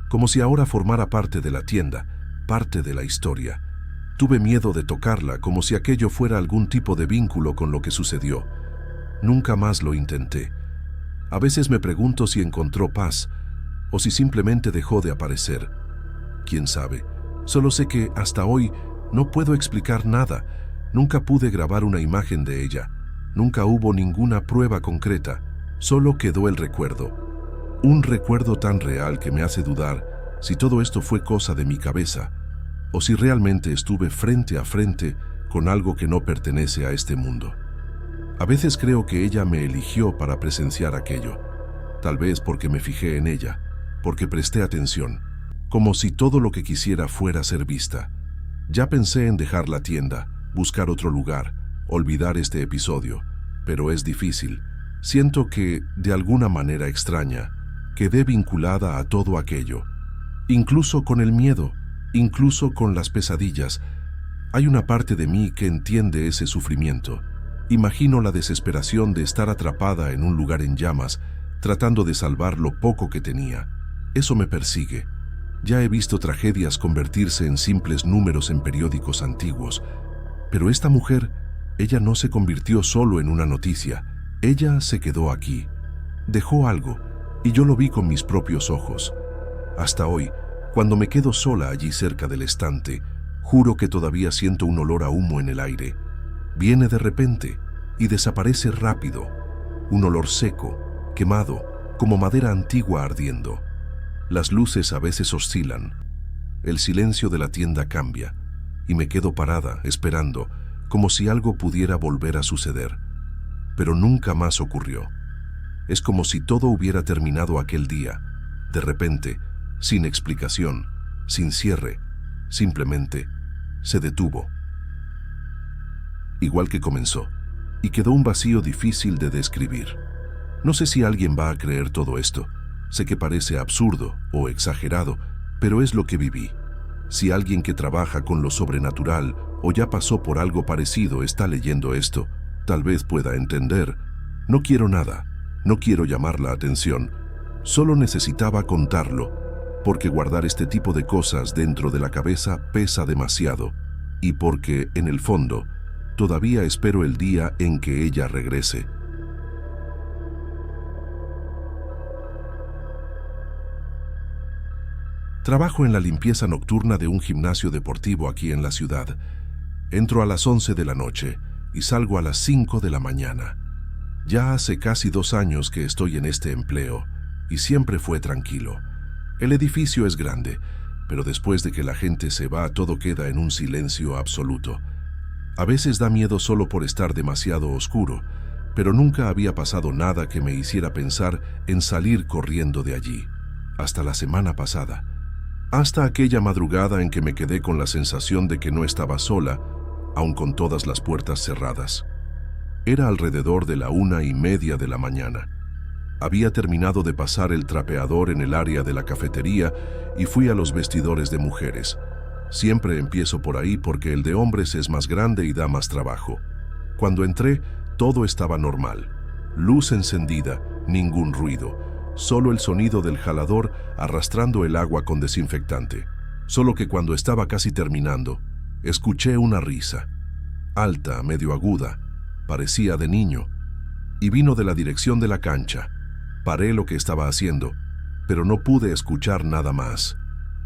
Como si ahora formara parte de la tienda, parte de la historia. Tuve miedo de tocarla, como si aquello fuera algún tipo de vínculo con lo que sucedió. Nunca más lo intenté. A veces me pregunto si encontró paz, o si simplemente dejó de aparecer. ¿Quién sabe? Solo sé que hasta hoy no puedo explicar nada. Nunca pude grabar una imagen de ella. Nunca hubo ninguna prueba concreta. Solo quedó el recuerdo. Un recuerdo tan real que me hace dudar si todo esto fue cosa de mi cabeza, o si realmente estuve frente a frente con algo que no pertenece a este mundo. A veces creo que ella me eligió para presenciar aquello, tal vez porque me fijé en ella, porque presté atención, como si todo lo que quisiera fuera ser vista. Ya pensé en dejar la tienda, buscar otro lugar, olvidar este episodio, pero es difícil. Siento que, de alguna manera extraña, quedé vinculada a todo aquello, incluso con el miedo, incluso con las pesadillas. Hay una parte de mí que entiende ese sufrimiento. Imagino la desesperación de estar atrapada en un lugar en llamas, tratando de salvar lo poco que tenía. Eso me persigue. Ya he visto tragedias convertirse en simples números en periódicos antiguos. Pero esta mujer, ella no se convirtió solo en una noticia. Ella se quedó aquí. Dejó algo, y yo lo vi con mis propios ojos. Hasta hoy, cuando me quedo sola allí cerca del estante, juro que todavía siento un olor a humo en el aire. Viene de repente y desaparece rápido. Un olor seco, quemado, como madera antigua ardiendo. Las luces a veces oscilan. El silencio de la tienda cambia y me quedo parada, esperando, como si algo pudiera volver a suceder. Pero nunca más ocurrió. Es como si todo hubiera terminado aquel día, de repente, sin explicación, sin cierre, simplemente se detuvo. Igual que comenzó, y quedó un vacío difícil de describir. No sé si alguien va a creer todo esto. Sé que parece absurdo o exagerado, pero es lo que viví. Si alguien que trabaja con lo sobrenatural o ya pasó por algo parecido está leyendo esto, tal vez pueda entender. No quiero nada, no quiero llamar la atención, solo necesitaba contarlo, porque guardar este tipo de cosas dentro de la cabeza pesa demasiado, y porque, en el fondo, todavía espero el día en que ella regrese. Trabajo en la limpieza nocturna de un gimnasio deportivo aquí en la ciudad. Entro a las 11 de la noche y salgo a las 5 de la mañana. Ya hace casi 2 años que estoy en este empleo y siempre fue tranquilo. El edificio es grande, pero después de que la gente se va, todo queda en un silencio absoluto. A veces da miedo solo por estar demasiado oscuro, pero nunca había pasado nada que me hiciera pensar en salir corriendo de allí. Hasta la semana pasada. Hasta aquella madrugada en que me quedé con la sensación de que no estaba sola, aun con todas las puertas cerradas. Era alrededor de la 1:30 de la mañana. Había terminado de pasar el trapeador en el área de la cafetería y fui a los vestidores de mujeres. Siempre empiezo por ahí porque el de hombres es más grande y da más trabajo. Cuando entré, todo estaba normal. Luz encendida, ningún ruido, solo el sonido del jalador arrastrando el agua con desinfectante. Solo que cuando estaba casi terminando, escuché una risa. Alta, medio aguda, parecía de niño, y vino de la dirección de la cancha. Paré lo que estaba haciendo, pero no pude escuchar nada más.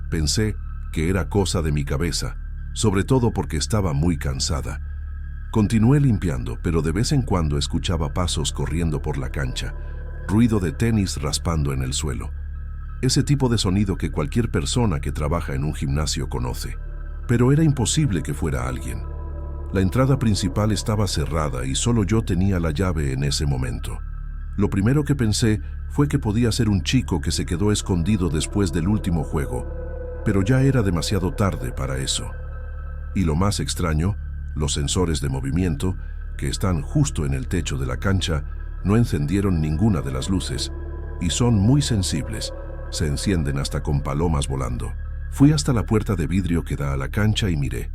Pensé que era cosa de mi cabeza, sobre todo porque estaba muy cansada. Continué limpiando, pero de vez en cuando escuchaba pasos corriendo por la cancha, ruido de tenis raspando en el suelo. Ese tipo de sonido que cualquier persona que trabaja en un gimnasio conoce. Pero era imposible que fuera alguien. La entrada principal estaba cerrada y solo yo tenía la llave en ese momento. Lo primero que pensé fue que podía ser un chico que se quedó escondido después del último juego, pero ya era demasiado tarde para eso. Y lo más extraño, los sensores de movimiento, que están justo en el techo de la cancha, no encendieron ninguna de las luces, y son muy sensibles, se encienden hasta con palomas volando. Fui hasta la puerta de vidrio que da a la cancha y miré.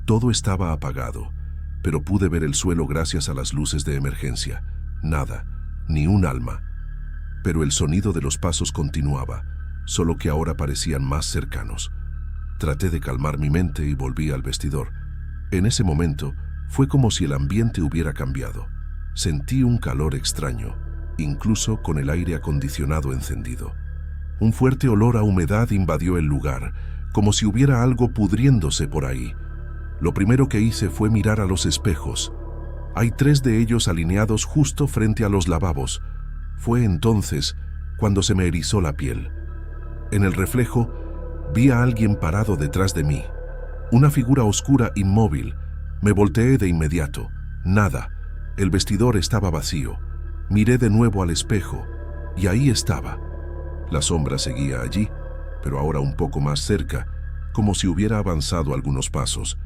Todo estaba apagado, pero pude ver el suelo gracias a las luces de emergencia. Nada, ni un alma. Pero el sonido de los pasos continuaba, solo que ahora parecían más cercanos. Traté de calmar mi mente y volví al vestidor. En ese momento, fue como si el ambiente hubiera cambiado. Sentí un calor extraño, incluso con el aire acondicionado encendido. Un fuerte olor a humedad invadió el lugar, como si hubiera algo pudriéndose por ahí. Lo primero que hice fue mirar a los espejos. Hay 3 de ellos alineados justo frente a los lavabos. Fue entonces cuando se me erizó la piel. En el reflejo, vi a alguien parado detrás de mí. Una figura oscura inmóvil. Me volteé de inmediato. Nada. El vestidor estaba vacío. Miré de nuevo al espejo, y ahí estaba. La sombra seguía allí, pero ahora un poco más cerca, como si hubiera avanzado algunos pasos.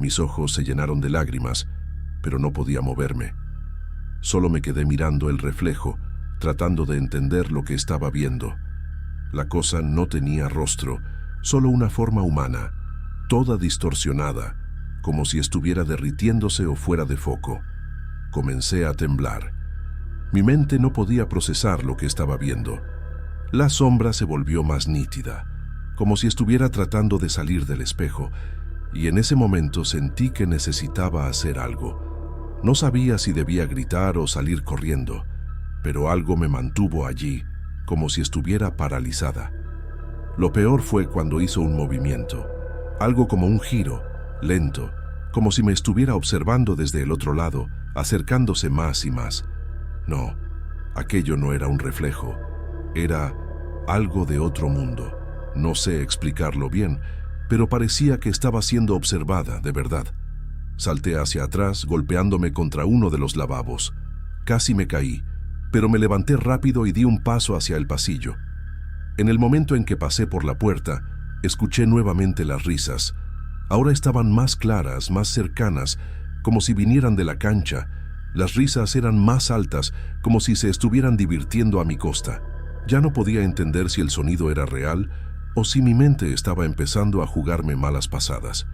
Mis ojos se llenaron de lágrimas, pero no podía moverme. Solo me quedé mirando el reflejo, tratando de entender lo que estaba viendo. La cosa no tenía rostro, solo una forma humana, toda distorsionada, como si estuviera derritiéndose o fuera de foco. Comencé a temblar. Mi mente no podía procesar lo que estaba viendo. La sombra se volvió más nítida, como si estuviera tratando de salir del espejo, y en ese momento sentí que necesitaba hacer algo. No sabía si debía gritar o salir corriendo, pero algo me mantuvo allí, como si estuviera paralizada. Lo peor fue cuando hizo un movimiento, algo como un giro, lento, como si me estuviera observando desde el otro lado, acercándose más y más. No, aquello no era un reflejo, era algo de otro mundo. No sé explicarlo bien, pero parecía que estaba siendo observada de verdad. Salté hacia atrás, golpeándome contra uno de los lavabos. Casi me caí, pero me levanté rápido y di un paso hacia el pasillo. En el momento en que pasé por la puerta, escuché nuevamente las risas. Ahora estaban más claras, más cercanas, como si vinieran de la cancha. Las risas eran más altas, como si se estuvieran divirtiendo a mi costa. Ya no podía entender si el sonido era real o si mi mente estaba empezando a jugarme malas pasadas.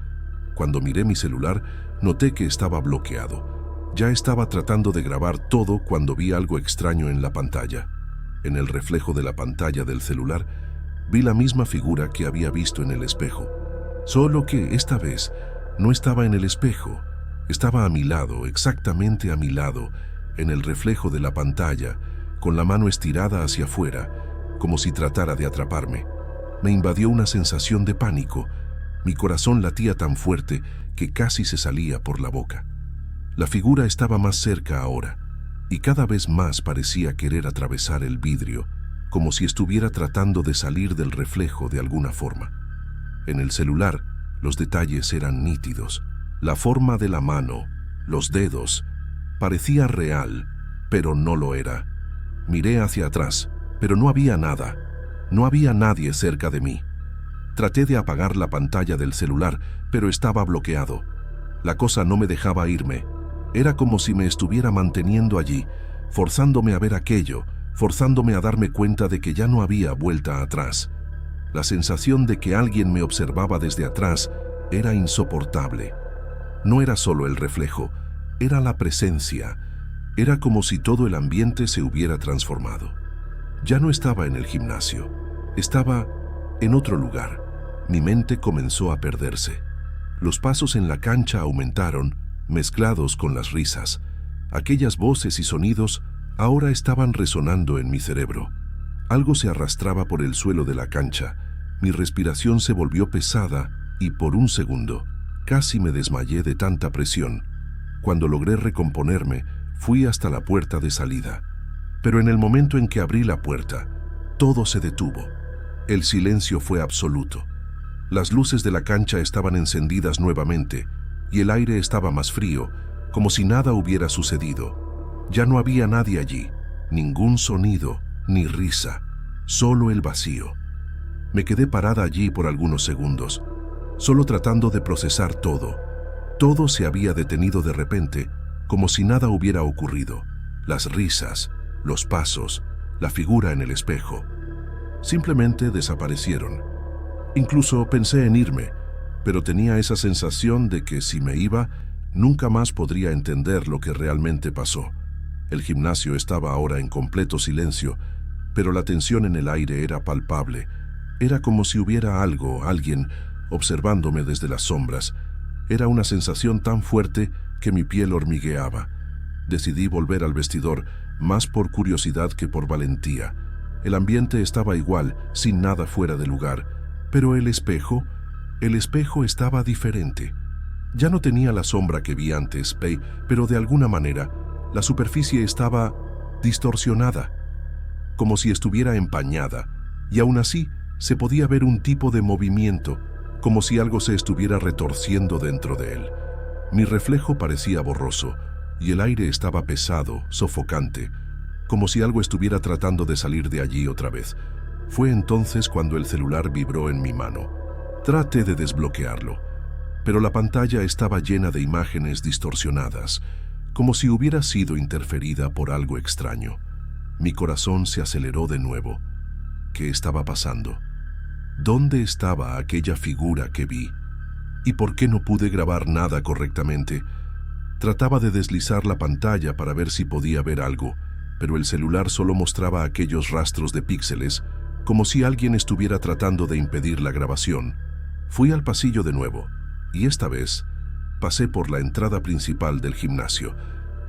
Cuando miré mi celular, noté que estaba bloqueado. Ya estaba tratando de grabar todo cuando vi algo extraño en la pantalla. En el reflejo de la pantalla del celular, vi la misma figura que había visto en el espejo. Solo que esta vez no estaba en el espejo. Estaba a mi lado, exactamente a mi lado, en el reflejo de la pantalla, con la mano estirada hacia afuera, como si tratara de atraparme. Me invadió una sensación de pánico. Mi corazón latía tan fuerte que casi se salía por la boca. La figura estaba más cerca ahora, y cada vez más parecía querer atravesar el vidrio, como si estuviera tratando de salir del reflejo de alguna forma. En el celular, los detalles eran nítidos. La forma de la mano, los dedos, parecía real, pero no lo era. Miré hacia atrás, pero no había nada. No había nadie cerca de mí. Traté de apagar la pantalla del celular, pero estaba bloqueado. La cosa no me dejaba irme. Era como si me estuviera manteniendo allí, forzándome a ver aquello, forzándome a darme cuenta de que ya no había vuelta atrás. La sensación de que alguien me observaba desde atrás era insoportable. No era solo el reflejo, era la presencia. Era como si todo el ambiente se hubiera transformado. Ya no estaba en el gimnasio, estaba en otro lugar. Mi mente comenzó a perderse. Los pasos en la cancha aumentaron, mezclados con las risas. Aquellas voces y sonidos ahora estaban resonando en mi cerebro. Algo se arrastraba por el suelo de la cancha. Mi respiración se volvió pesada y por un segundo casi me desmayé de tanta presión. Cuando logré recomponerme, fui hasta la puerta de salida. Pero en el momento en que abrí la puerta, todo se detuvo. El silencio fue absoluto. Las luces de la cancha estaban encendidas nuevamente y el aire estaba más frío, como si nada hubiera sucedido. Ya no había nadie allí, ningún sonido, ni risa, solo el vacío. Me quedé parada allí por algunos segundos, solo tratando de procesar todo. Todo se había detenido de repente, como si nada hubiera ocurrido. Las risas, los pasos, la figura en el espejo. Simplemente desaparecieron. Incluso pensé en irme, pero tenía esa sensación de que si me iba, nunca más podría entender lo que realmente pasó. El gimnasio estaba ahora en completo silencio, pero la tensión en el aire era palpable. Era como si hubiera alguien, observándome desde las sombras. Era una sensación tan fuerte que mi piel hormigueaba. Decidí volver al vestidor, más por curiosidad que por valentía. El ambiente estaba igual, sin nada fuera de lugar, pero el espejo estaba diferente. Ya no tenía la sombra que vi antes, pero de alguna manera, la superficie estaba distorsionada, como si estuviera empañada, y aún así se podía ver un tipo de movimiento, como si algo se estuviera retorciendo dentro de él. Mi reflejo parecía borroso, y el aire estaba pesado, sofocante, como si algo estuviera tratando de salir de allí otra vez. Fue entonces cuando el celular vibró en mi mano. Traté de desbloquearlo, pero la pantalla estaba llena de imágenes distorsionadas, como si hubiera sido interferida por algo extraño. Mi corazón se aceleró de nuevo. ¿Qué estaba pasando? ¿Dónde estaba aquella figura que vi? ¿Y por qué no pude grabar nada correctamente? Trataba de deslizar la pantalla para ver si podía ver algo, pero el celular solo mostraba aquellos rastros de píxeles, como si alguien estuviera tratando de impedir la grabación. Fui al pasillo de nuevo, y esta vez pasé por la entrada principal del gimnasio.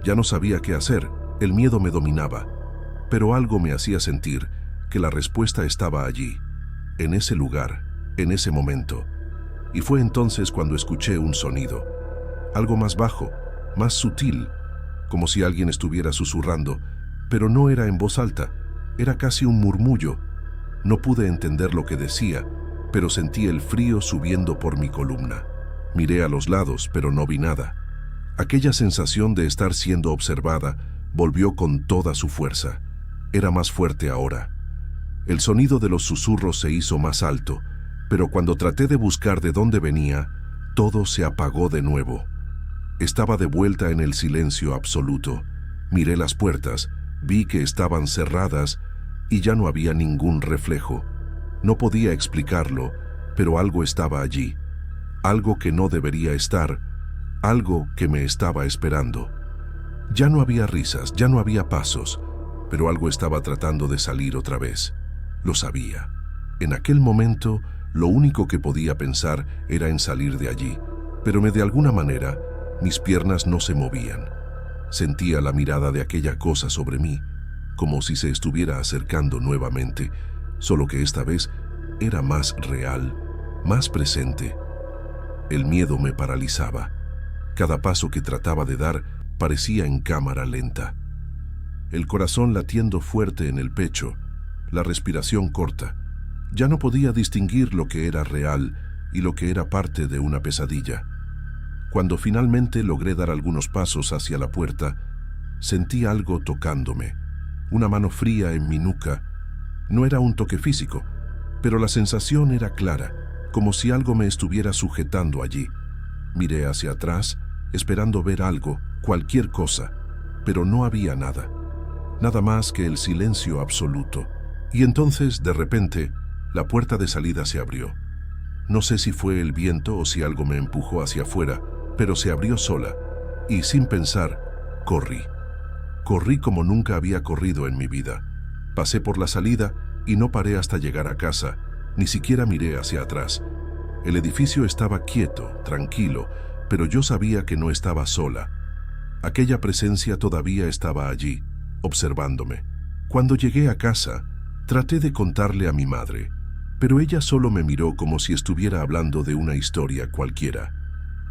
Ya no sabía qué hacer, el miedo me dominaba, pero algo me hacía sentir que la respuesta estaba allí, en ese lugar, en ese momento. Y fue entonces cuando escuché un sonido, algo más bajo, más sutil, como si alguien estuviera susurrando, pero no era en voz alta, era casi un murmullo. No pude entender lo que decía, pero sentí el frío subiendo por mi columna. Miré a los lados, pero no vi nada. Aquella sensación de estar siendo observada volvió con toda su fuerza. Era más fuerte ahora. El sonido de los susurros se hizo más alto, pero cuando traté de buscar de dónde venía, todo se apagó de nuevo. Estaba de vuelta en el silencio absoluto. Miré las puertas, vi que estaban cerradas y ya no había ningún reflejo. No podía explicarlo, pero algo estaba allí. Algo que no debería estar, algo que me estaba esperando. Ya no había risas, ya no había pasos, pero algo estaba tratando de salir otra vez. Lo sabía. En aquel momento, lo único que podía pensar era en salir de allí, pero de alguna manera, mis piernas no se movían. Sentía la mirada de aquella cosa sobre mí, como si se estuviera acercando nuevamente, solo que esta vez era más real, más presente. El miedo me paralizaba. Cada paso que trataba de dar parecía en cámara lenta. El corazón latiendo fuerte en el pecho, la respiración corta. Ya no podía distinguir lo que era real y lo que era parte de una pesadilla. Cuando finalmente logré dar algunos pasos hacia la puerta, sentí algo tocándome, una mano fría en mi nuca. No era un toque físico, pero la sensación era clara, como si algo me estuviera sujetando allí. Miré hacia atrás, esperando ver algo, cualquier cosa, pero no había nada. nada más que el silencio absoluto. Y entonces, de repente, la puerta de salida se abrió. No sé si fue el viento o si algo me empujó hacia afuera, pero se abrió sola, y sin pensar, corrí. Corrí como nunca había corrido en mi vida. Pasé por la salida y no paré hasta llegar a casa, ni siquiera miré hacia atrás. El edificio estaba quieto, tranquilo, pero yo sabía que no estaba sola. Aquella presencia todavía estaba allí, observándome. Cuando llegué a casa, traté de contarle a mi madre, pero ella solo me miró como si estuviera hablando de una historia cualquiera.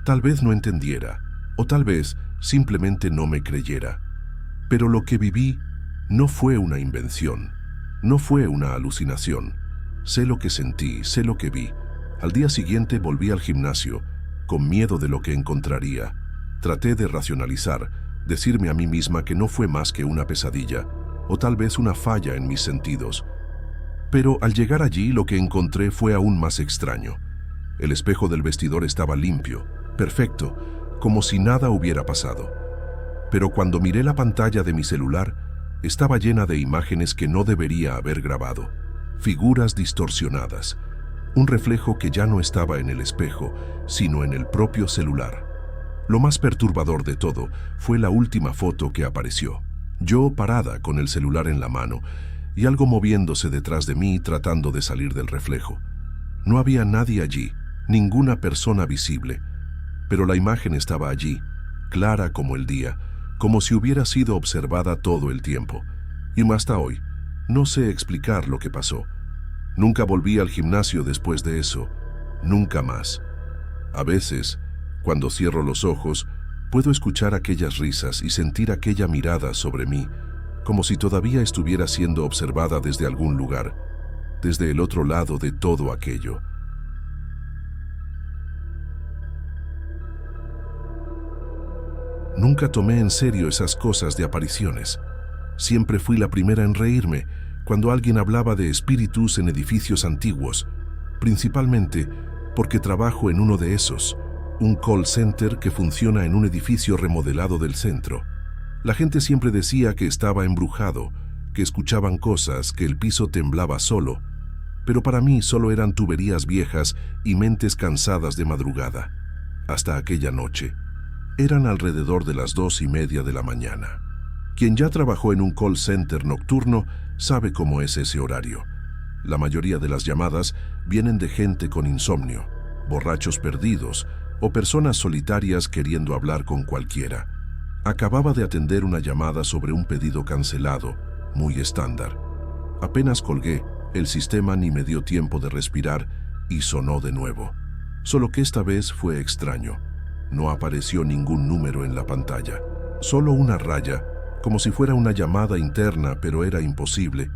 Tal vez no entendiera, o tal vez simplemente no me creyera. Pero lo que viví no fue una invención, no fue una alucinación. Sé lo que sentí, sé lo que vi. Al día siguiente volví al gimnasio, con miedo de lo que encontraría. Traté de racionalizar, decirme a mí misma que no fue más que una pesadilla, o tal vez una falla en mis sentidos. Pero al llegar allí lo que encontré fue aún más extraño. El espejo del vestidor estaba limpio, perfecto, como si nada hubiera pasado. Pero cuando miré la pantalla de mi celular, estaba llena de imágenes que no debería haber grabado. Figuras distorsionadas. Un reflejo que ya no estaba en el espejo, sino en el propio celular. Lo más perturbador de todo fue la última foto que apareció. Yo parada con el celular en la mano y algo moviéndose detrás de mí tratando de salir del reflejo. No había nadie allí, ninguna persona visible, pero la imagen estaba allí, clara como el día, como si hubiera sido observada todo el tiempo. Y hasta hoy, no sé explicar lo que pasó. Nunca volví al gimnasio después de eso, nunca más. A veces, cuando cierro los ojos, puedo escuchar aquellas risas y sentir aquella mirada sobre mí, como si todavía estuviera siendo observada desde algún lugar, desde el otro lado de todo aquello. Nunca tomé en serio esas cosas de apariciones. Siempre fui la primera en reírme cuando alguien hablaba de espíritus en edificios antiguos, principalmente porque trabajo en uno de esos, un call center que funciona en un edificio remodelado del centro. La gente siempre decía que estaba embrujado, que escuchaban cosas, que el piso temblaba solo, pero para mí solo eran tuberías viejas y mentes cansadas de madrugada. Hasta aquella noche. Eran alrededor de las 2:30 de la mañana. Quien ya trabajó en un call center nocturno sabe cómo es ese horario. La mayoría de las llamadas vienen de gente con insomnio, borrachos perdidos o personas solitarias queriendo hablar con cualquiera. Acababa de atender una llamada sobre un pedido cancelado, muy estándar. Apenas colgué, el sistema ni me dio tiempo de respirar y sonó de nuevo. Solo que esta vez fue extraño. No apareció ningún número en la pantalla, solo una raya, como si fuera una llamada interna, pero era imposible.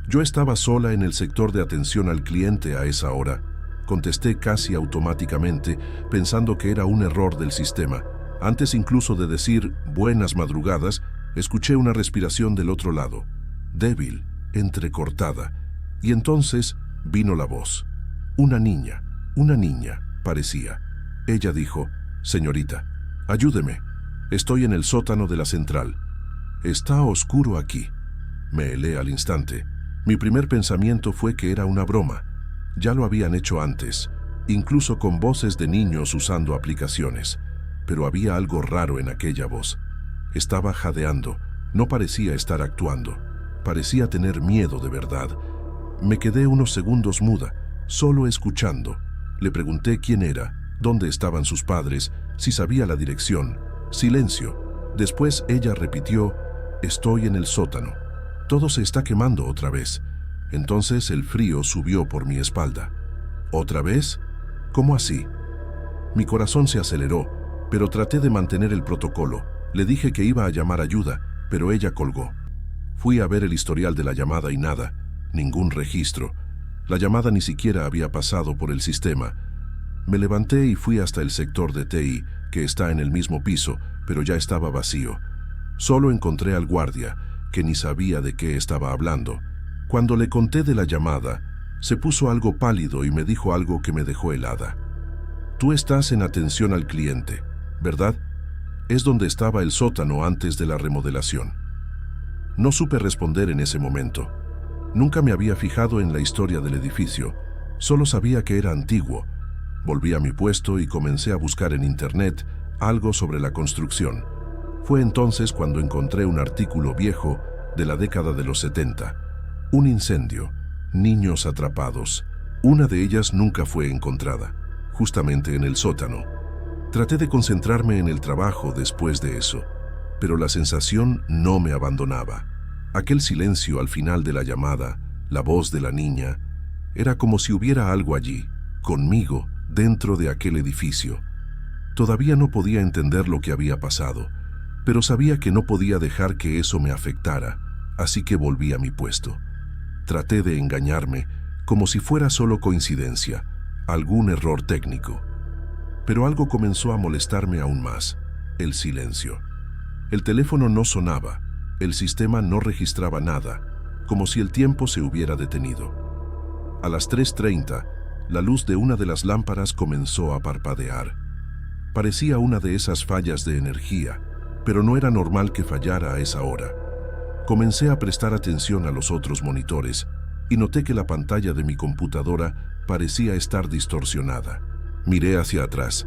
Yo estaba sola en el sector de atención al cliente a esa hora. Contesté casi automáticamente, pensando que era un error del sistema. Antes incluso de decir buenas madrugadas, escuché una respiración del otro lado, débil, entrecortada, y entonces vino la voz. Una niña, parecía. Ella dijo: «Señorita, ayúdeme. Estoy en el sótano de la central. Está oscuro aquí». Me helé al instante. Mi primer pensamiento fue que era una broma. Ya lo habían hecho antes, incluso con voces de niños usando aplicaciones. Pero había algo raro en aquella voz. Estaba jadeando, no parecía estar actuando. Parecía tener miedo de verdad. Me quedé unos segundos muda, solo escuchando. Le pregunté quién era, dónde estaban sus padres, si sabía la dirección. Silencio. Después ella repitió: «Estoy en el sótano. Todo se está quemando otra vez». Entonces el frío subió por mi espalda. ¿Otra vez? ¿Cómo así? Mi corazón se aceleró, pero traté de mantener el protocolo. Le dije que iba a llamar ayuda, pero ella colgó. Fui a ver el historial de la llamada y nada, ningún registro. La llamada ni siquiera había pasado por el sistema. Me levanté y fui hasta el sector de TI, que está en el mismo piso, pero ya estaba vacío. Solo encontré al guardia, que ni sabía de qué estaba hablando. Cuando le conté de la llamada, se puso algo pálido y me dijo algo que me dejó helada. «Tú estás en atención al cliente, ¿verdad? Es donde estaba el sótano antes de la remodelación». No supe responder en ese momento. Nunca me había fijado en la historia del edificio, solo sabía que era antiguo. Volví a mi puesto y comencé a buscar en internet algo sobre la construcción. Fue entonces cuando encontré un artículo viejo de la década de los 70. Un incendio, niños atrapados. Una de ellas nunca fue encontrada, justamente en el sótano. Traté de concentrarme en el trabajo después de eso, pero la sensación no me abandonaba. Aquel silencio al final de la llamada, la voz de la niña, era como si hubiera algo allí, conmigo, dentro de aquel edificio. Todavía no podía entender lo que había pasado, pero sabía que no podía dejar que eso me afectara, así que volví a mi puesto. Traté de engañarme, como si fuera solo coincidencia, algún error técnico. Pero algo comenzó a molestarme aún más: el silencio. El teléfono no sonaba, el sistema no registraba nada, como si el tiempo se hubiera detenido. A las 3:30, la luz de una de las lámparas comenzó a parpadear. Parecía una de esas fallas de energía, pero no era normal que fallara a esa hora. Comencé a prestar atención a los otros monitores y noté que la pantalla de mi computadora parecía estar distorsionada. Miré hacia atrás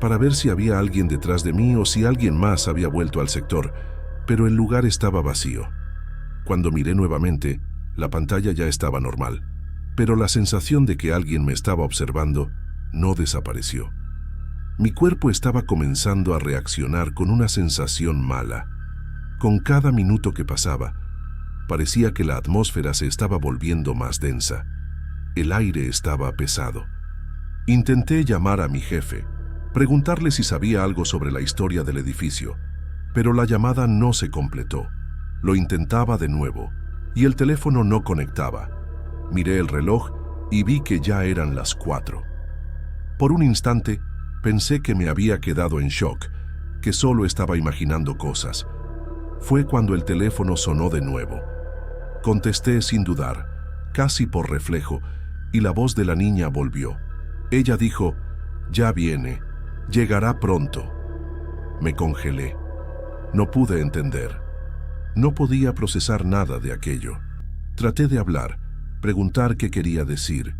para ver si había alguien detrás de mí o si alguien más había vuelto al sector, pero el lugar estaba vacío. Cuando miré nuevamente, la pantalla ya estaba normal, pero la sensación de que alguien me estaba observando no desapareció. Mi cuerpo estaba comenzando a reaccionar con una sensación mala. Con cada minuto que pasaba, parecía que la atmósfera se estaba volviendo más densa. El aire estaba pesado. Intenté llamar a mi jefe, preguntarle si sabía algo sobre la historia del edificio, pero la llamada no se completó. Lo intentaba de nuevo, y el teléfono no conectaba. Miré el reloj y vi que ya eran las 4. Por un instante, pensé que me había quedado en shock, que solo estaba imaginando cosas. Fue cuando el teléfono sonó de nuevo. Contesté sin dudar, casi por reflejo, y la voz de la niña volvió. Ella dijo: «Ya viene, llegará pronto». Me congelé. No pude entender. No podía procesar nada de aquello. Traté de hablar, preguntar qué quería decir,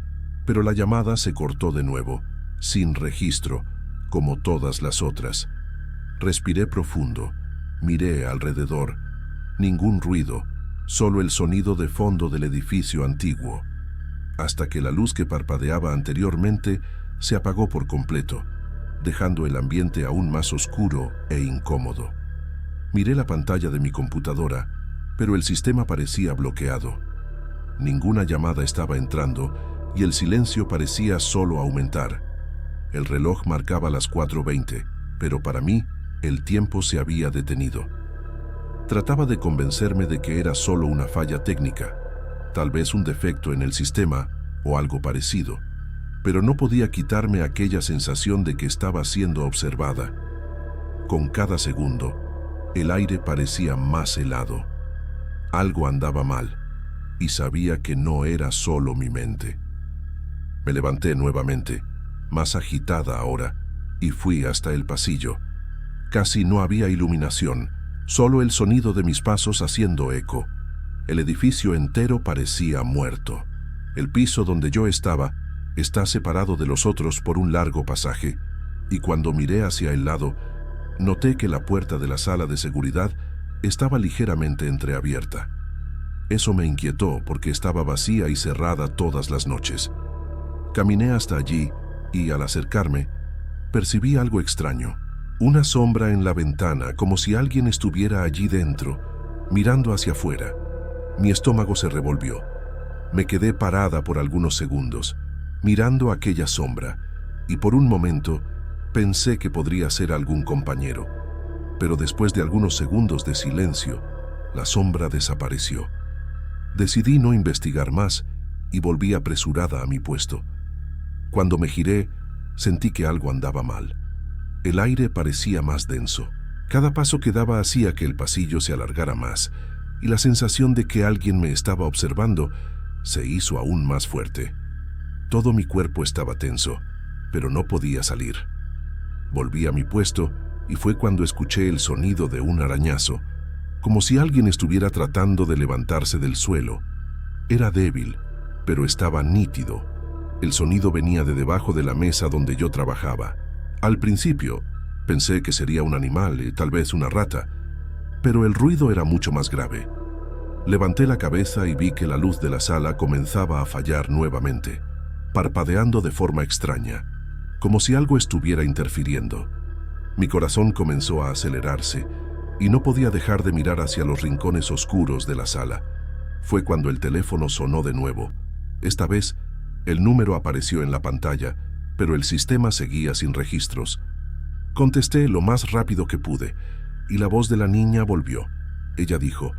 pero la llamada se cortó de nuevo, sin registro, como todas las otras. Respiré profundo, miré alrededor. Ningún ruido, solo el sonido de fondo del edificio antiguo, hasta que la luz que parpadeaba anteriormente se apagó por completo, dejando el ambiente aún más oscuro e incómodo. Miré la pantalla de mi computadora, pero el sistema parecía bloqueado. Ninguna llamada estaba entrando y el silencio parecía solo aumentar. El reloj marcaba las 4:20, pero para mí el tiempo se había detenido. Trataba de convencerme de que era solo una falla técnica, tal vez un defecto en el sistema o algo parecido, pero no podía quitarme aquella sensación de que estaba siendo observada. Con cada segundo, el aire parecía más helado. Algo andaba mal, y sabía que no era solo mi mente. Me levanté nuevamente, más agitada ahora, y fui hasta el pasillo. Casi no había iluminación, solo el sonido de mis pasos haciendo eco. El edificio entero parecía muerto. El piso donde yo estaba está separado de los otros por un largo pasaje, y cuando miré hacia el lado, noté que la puerta de la sala de seguridad estaba ligeramente entreabierta. Eso me inquietó porque estaba vacía y cerrada todas las noches. Caminé hasta allí y, al acercarme, percibí algo extraño. Una sombra en la ventana, como si alguien estuviera allí dentro, mirando hacia afuera. Mi estómago se revolvió. Me quedé parada por algunos segundos, mirando aquella sombra, y por un momento pensé que podría ser algún compañero. Pero después de algunos segundos de silencio, la sombra desapareció. Decidí no investigar más y volví apresurada a mi puesto. Cuando me giré, sentí que algo andaba mal. El aire parecía más denso. Cada paso que daba hacía que el pasillo se alargara más, y la sensación de que alguien me estaba observando se hizo aún más fuerte. Todo mi cuerpo estaba tenso, pero no podía salir. Volví a mi puesto y fue cuando escuché el sonido de un arañazo. como si alguien estuviera tratando de levantarse del suelo. Era débil, pero estaba nítido. El sonido venía de debajo de la mesa donde yo trabajaba. Al principio, pensé que sería un animal, tal vez una rata, pero el ruido era mucho más grave. Levanté la cabeza y vi que la luz de la sala comenzaba a fallar nuevamente, parpadeando de forma extraña, como si algo estuviera interfiriendo. Mi corazón comenzó a acelerarse y no podía dejar de mirar hacia los rincones oscuros de la sala. Fue cuando el teléfono sonó de nuevo. Esta vez, el número apareció en la pantalla, pero el sistema seguía sin registros. Contesté lo más rápido que pude, y la voz de la niña volvió. Ella dijo: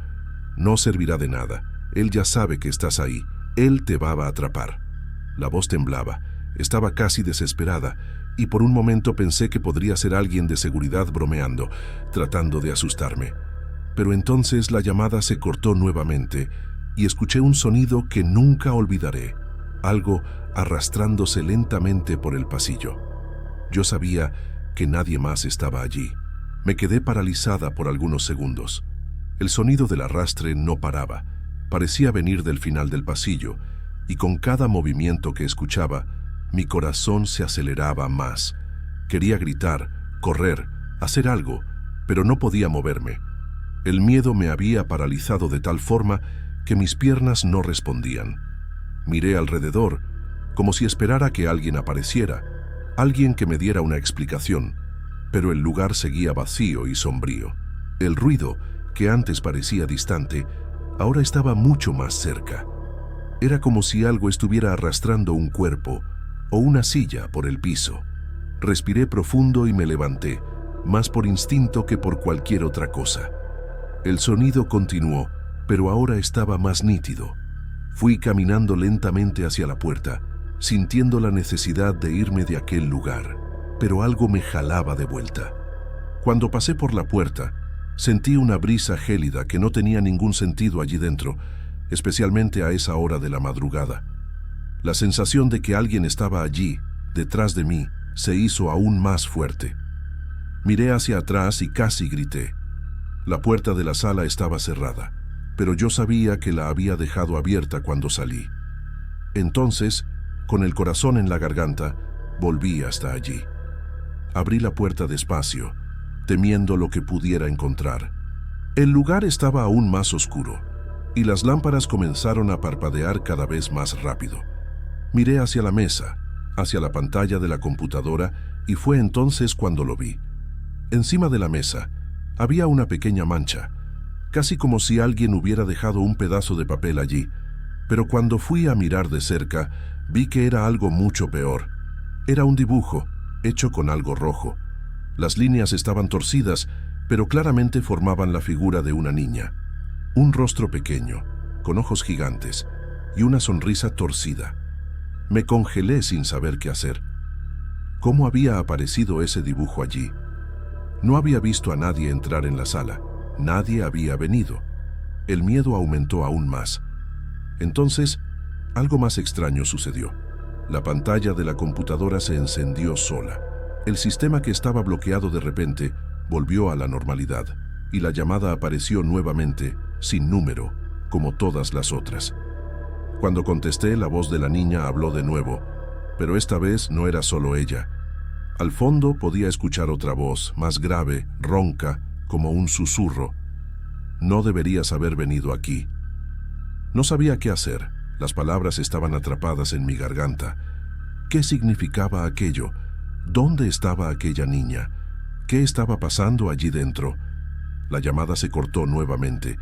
«No servirá de nada. Él ya sabe que estás ahí. Él te va a atrapar». La voz temblaba. Estaba casi desesperada, y por un momento pensé que podría ser alguien de seguridad bromeando, tratando de asustarme. Pero entonces la llamada se cortó nuevamente, y escuché un sonido que nunca olvidaré. Algo arrastrándose lentamente por el pasillo. Yo sabía que nadie más estaba allí. Me quedé paralizada por algunos segundos. El sonido del arrastre no paraba. Parecía venir del final del pasillo, y con cada movimiento que escuchaba, mi corazón se aceleraba más. Quería gritar, correr, hacer algo, pero no podía moverme. El miedo me había paralizado de tal forma que mis piernas no respondían. Miré alrededor, como si esperara que alguien apareciera, alguien que me diera una explicación, pero el lugar seguía vacío y sombrío. El ruido, que antes parecía distante, ahora estaba mucho más cerca. Era como si algo estuviera arrastrando un cuerpo o una silla por el piso. Respiré profundo y me levanté, más por instinto que por cualquier otra cosa. El sonido continuó, pero ahora estaba más nítido. Fui caminando lentamente hacia la puerta, sintiendo la necesidad de irme de aquel lugar, pero algo me jalaba de vuelta. Cuando pasé por la puerta, sentí una brisa gélida que no tenía ningún sentido allí dentro, especialmente a esa hora de la madrugada. La sensación de que alguien estaba allí, detrás de mí, se hizo aún más fuerte. Miré hacia atrás y casi grité. La puerta de la sala estaba cerrada, pero yo sabía que la había dejado abierta cuando salí. Entonces, con el corazón en la garganta, volví hasta allí. Abrí la puerta despacio, temiendo lo que pudiera encontrar. El lugar estaba aún más oscuro, y las lámparas comenzaron a parpadear cada vez más rápido. Miré hacia la mesa, hacia la pantalla de la computadora, y fue entonces cuando lo vi. Encima de la mesa había una pequeña mancha, casi como si alguien hubiera dejado un pedazo de papel allí, pero cuando fui a mirar de cerca, vi que era algo mucho peor. Era un dibujo, hecho con algo rojo. Las líneas estaban torcidas, pero claramente formaban la figura de una niña. Un rostro pequeño, con ojos gigantes, y una sonrisa torcida. Me congelé sin saber qué hacer. ¿Cómo había aparecido ese dibujo allí? No había visto a nadie entrar en la sala. Nadie había venido. El miedo aumentó aún más. Entonces, algo más extraño sucedió. La pantalla de la computadora se encendió sola. El sistema que estaba bloqueado de repente volvió a la normalidad, y la llamada apareció nuevamente, sin número, como todas las otras. Cuando contesté, la voz de la niña habló de nuevo, pero esta vez no era solo ella. Al fondo podía escuchar otra voz, más grave, ronca, como un susurro. No deberías haber venido aquí. No sabía qué hacer. Las palabras estaban atrapadas en mi garganta. ¿Qué significaba aquello? ¿Dónde estaba aquella niña? ¿Qué estaba pasando allí dentro? La llamada se cortó nuevamente,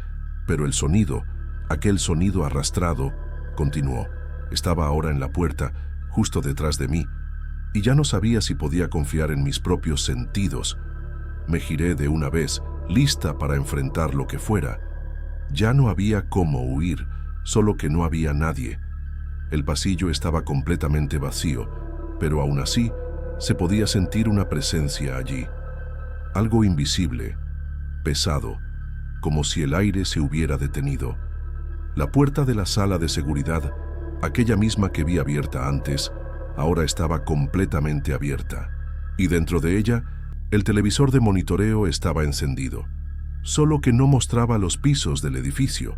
pero el sonido, aquel sonido arrastrado, continuó. Estaba ahora en la puerta, justo detrás de mí, y ya no sabía si podía confiar en mis propios sentidos. Me giré de una vez, lista para enfrentar lo que fuera. Ya no había cómo huir, solo que no había nadie. El pasillo estaba completamente vacío, pero aún así se podía sentir una presencia allí. Algo invisible, pesado, como si el aire se hubiera detenido. La puerta de la sala de seguridad, aquella misma que vi abierta antes, ahora estaba completamente abierta, y dentro de ella, el televisor de monitoreo estaba encendido. solo que no mostraba los pisos del edificio.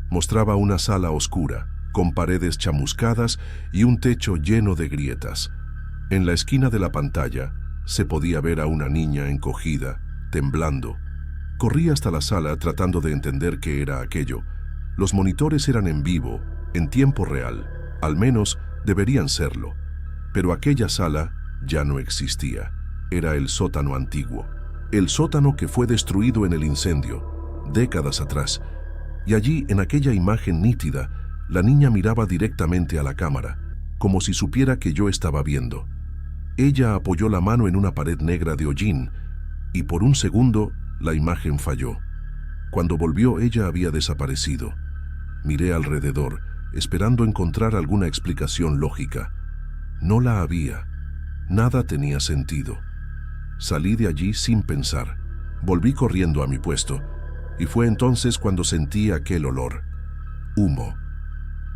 Mostraba una sala oscura, con paredes chamuscadas y un techo lleno de grietas. En la esquina de la pantalla se podía ver a una niña encogida, temblando. Corrí hasta la sala tratando de entender qué era aquello. Los monitores eran en vivo, en tiempo real, al menos deberían serlo. Pero aquella sala ya no existía. Era el sótano antiguo. El sótano que fue destruido en el incendio, décadas atrás. Y allí, en aquella imagen nítida, la niña miraba directamente a la cámara, como si supiera que yo estaba viendo. Ella apoyó la mano en una pared negra de hollín, y por un segundo la imagen falló. Cuando volvió, ella había desaparecido. Miré alrededor, esperando encontrar alguna explicación lógica. No la había. Nada tenía sentido. Salí de allí sin pensar. Volví corriendo a mi puesto, y fue entonces cuando sentí aquel olor. Humo.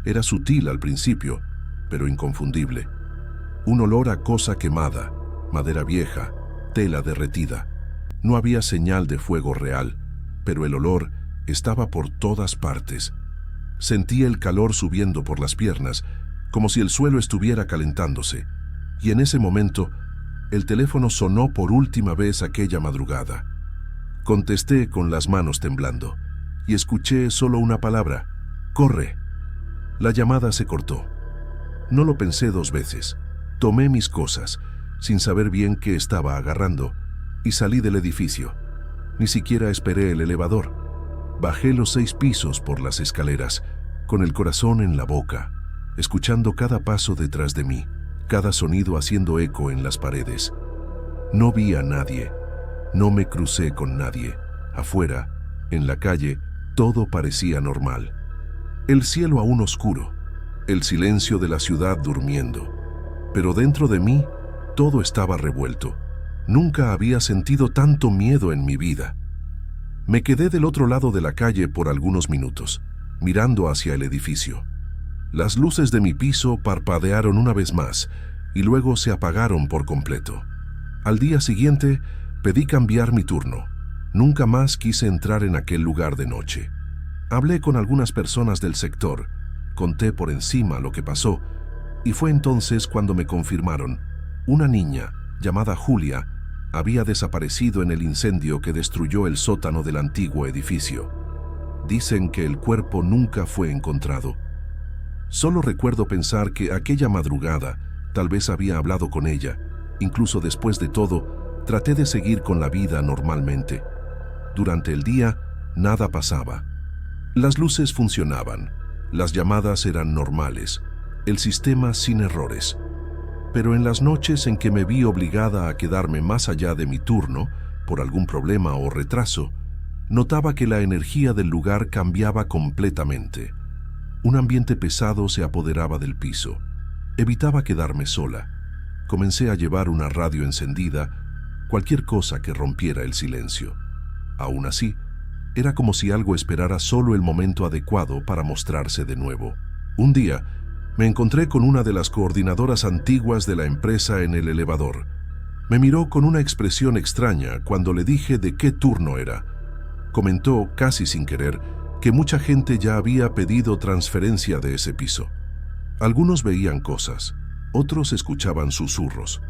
Era sutil al principio, pero inconfundible. Un olor a cosa quemada, madera vieja, tela derretida. No había señal de fuego real, pero el olor estaba por todas partes. Sentí el calor subiendo por las piernas, como si el suelo estuviera calentándose, y en ese momento el teléfono sonó por última vez aquella madrugada. Contesté con las manos temblando, y escuché solo una palabra: «¡Corre!». La llamada se cortó. No lo pensé dos veces. Tomé mis cosas, sin saber bien qué estaba agarrando, y salí del edificio. Ni siquiera esperé el elevador. Bajé los 6 pisos por las escaleras, con el corazón en la boca, escuchando cada paso detrás de mí, cada sonido haciendo eco en las paredes. No vi a nadie, no me crucé con nadie. Afuera, en la calle, todo parecía normal. El cielo aún oscuro, el silencio de la ciudad durmiendo. Pero dentro de mí, todo estaba revuelto. Nunca había sentido tanto miedo en mi vida. Me quedé del otro lado de la calle por algunos minutos, mirando hacia el edificio. Las luces de mi piso parpadearon una vez más y luego se apagaron por completo. Al día siguiente, pedí cambiar mi turno. Nunca más quise entrar en aquel lugar de noche. Hablé con algunas personas del sector, conté por encima lo que pasó, y fue entonces cuando me confirmaron: una niña, llamada Julia, había desaparecido en el incendio que destruyó el sótano del antiguo edificio. Dicen que el cuerpo nunca fue encontrado. Solo recuerdo pensar que aquella madrugada tal vez había hablado con ella. Incluso después de todo, traté de seguir con la vida normalmente. Durante el día, nada pasaba. Las luces funcionaban, las llamadas eran normales, el sistema sin errores. Pero en las noches en que me vi obligada a quedarme más allá de mi turno, por algún problema o retraso, notaba que la energía del lugar cambiaba completamente. Un ambiente pesado se apoderaba del piso. Evitaba quedarme sola. Comencé a llevar una radio encendida, cualquier cosa que rompiera el silencio. Aún así, era como si algo esperara solo el momento adecuado para mostrarse de nuevo. Un día, me encontré con una de las coordinadoras antiguas de la empresa en el elevador. Me miró con una expresión extraña cuando le dije de qué turno era. Comentó, casi sin querer, que mucha gente ya había pedido transferencia de ese piso. Algunos veían cosas, otros escuchaban susurros.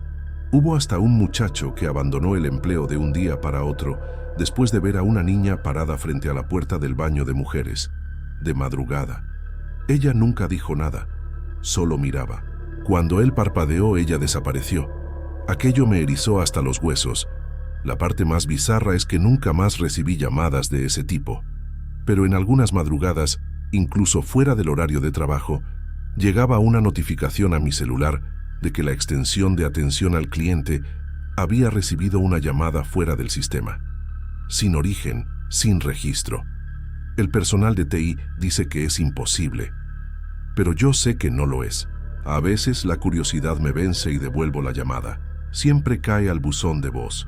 Hubo hasta un muchacho que abandonó el empleo de un día para otro después de ver a una niña parada frente a la puerta del baño de mujeres, de madrugada. Ella nunca dijo nada, solo miraba. Cuando él parpadeó, ella desapareció. Aquello me erizó hasta los huesos. La parte más bizarra es que nunca más recibí llamadas de ese tipo. Pero en algunas madrugadas, incluso fuera del horario de trabajo, llegaba una notificación a mi celular de que la extensión de atención al cliente había recibido una llamada fuera del sistema. Sin origen, sin registro. El personal de TI dice que es imposible. Pero yo sé que no lo es. A veces la curiosidad me vence y devuelvo la llamada. Siempre cae al buzón de voz.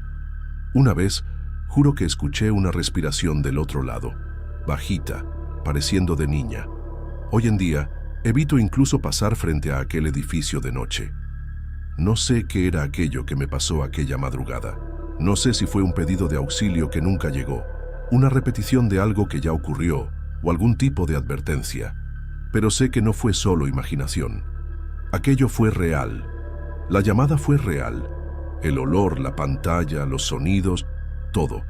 Una vez, juro que escuché una respiración del otro lado, bajita, pareciendo de niña. Hoy en día, evito incluso pasar frente a aquel edificio de noche. No sé qué era aquello que me pasó aquella madrugada. No sé si fue un pedido de auxilio que nunca llegó, una repetición de algo que ya ocurrió o algún tipo de advertencia. Pero sé que no fue solo imaginación. Aquello fue real. La llamada fue real. El olor, la pantalla, los sonidos, todo.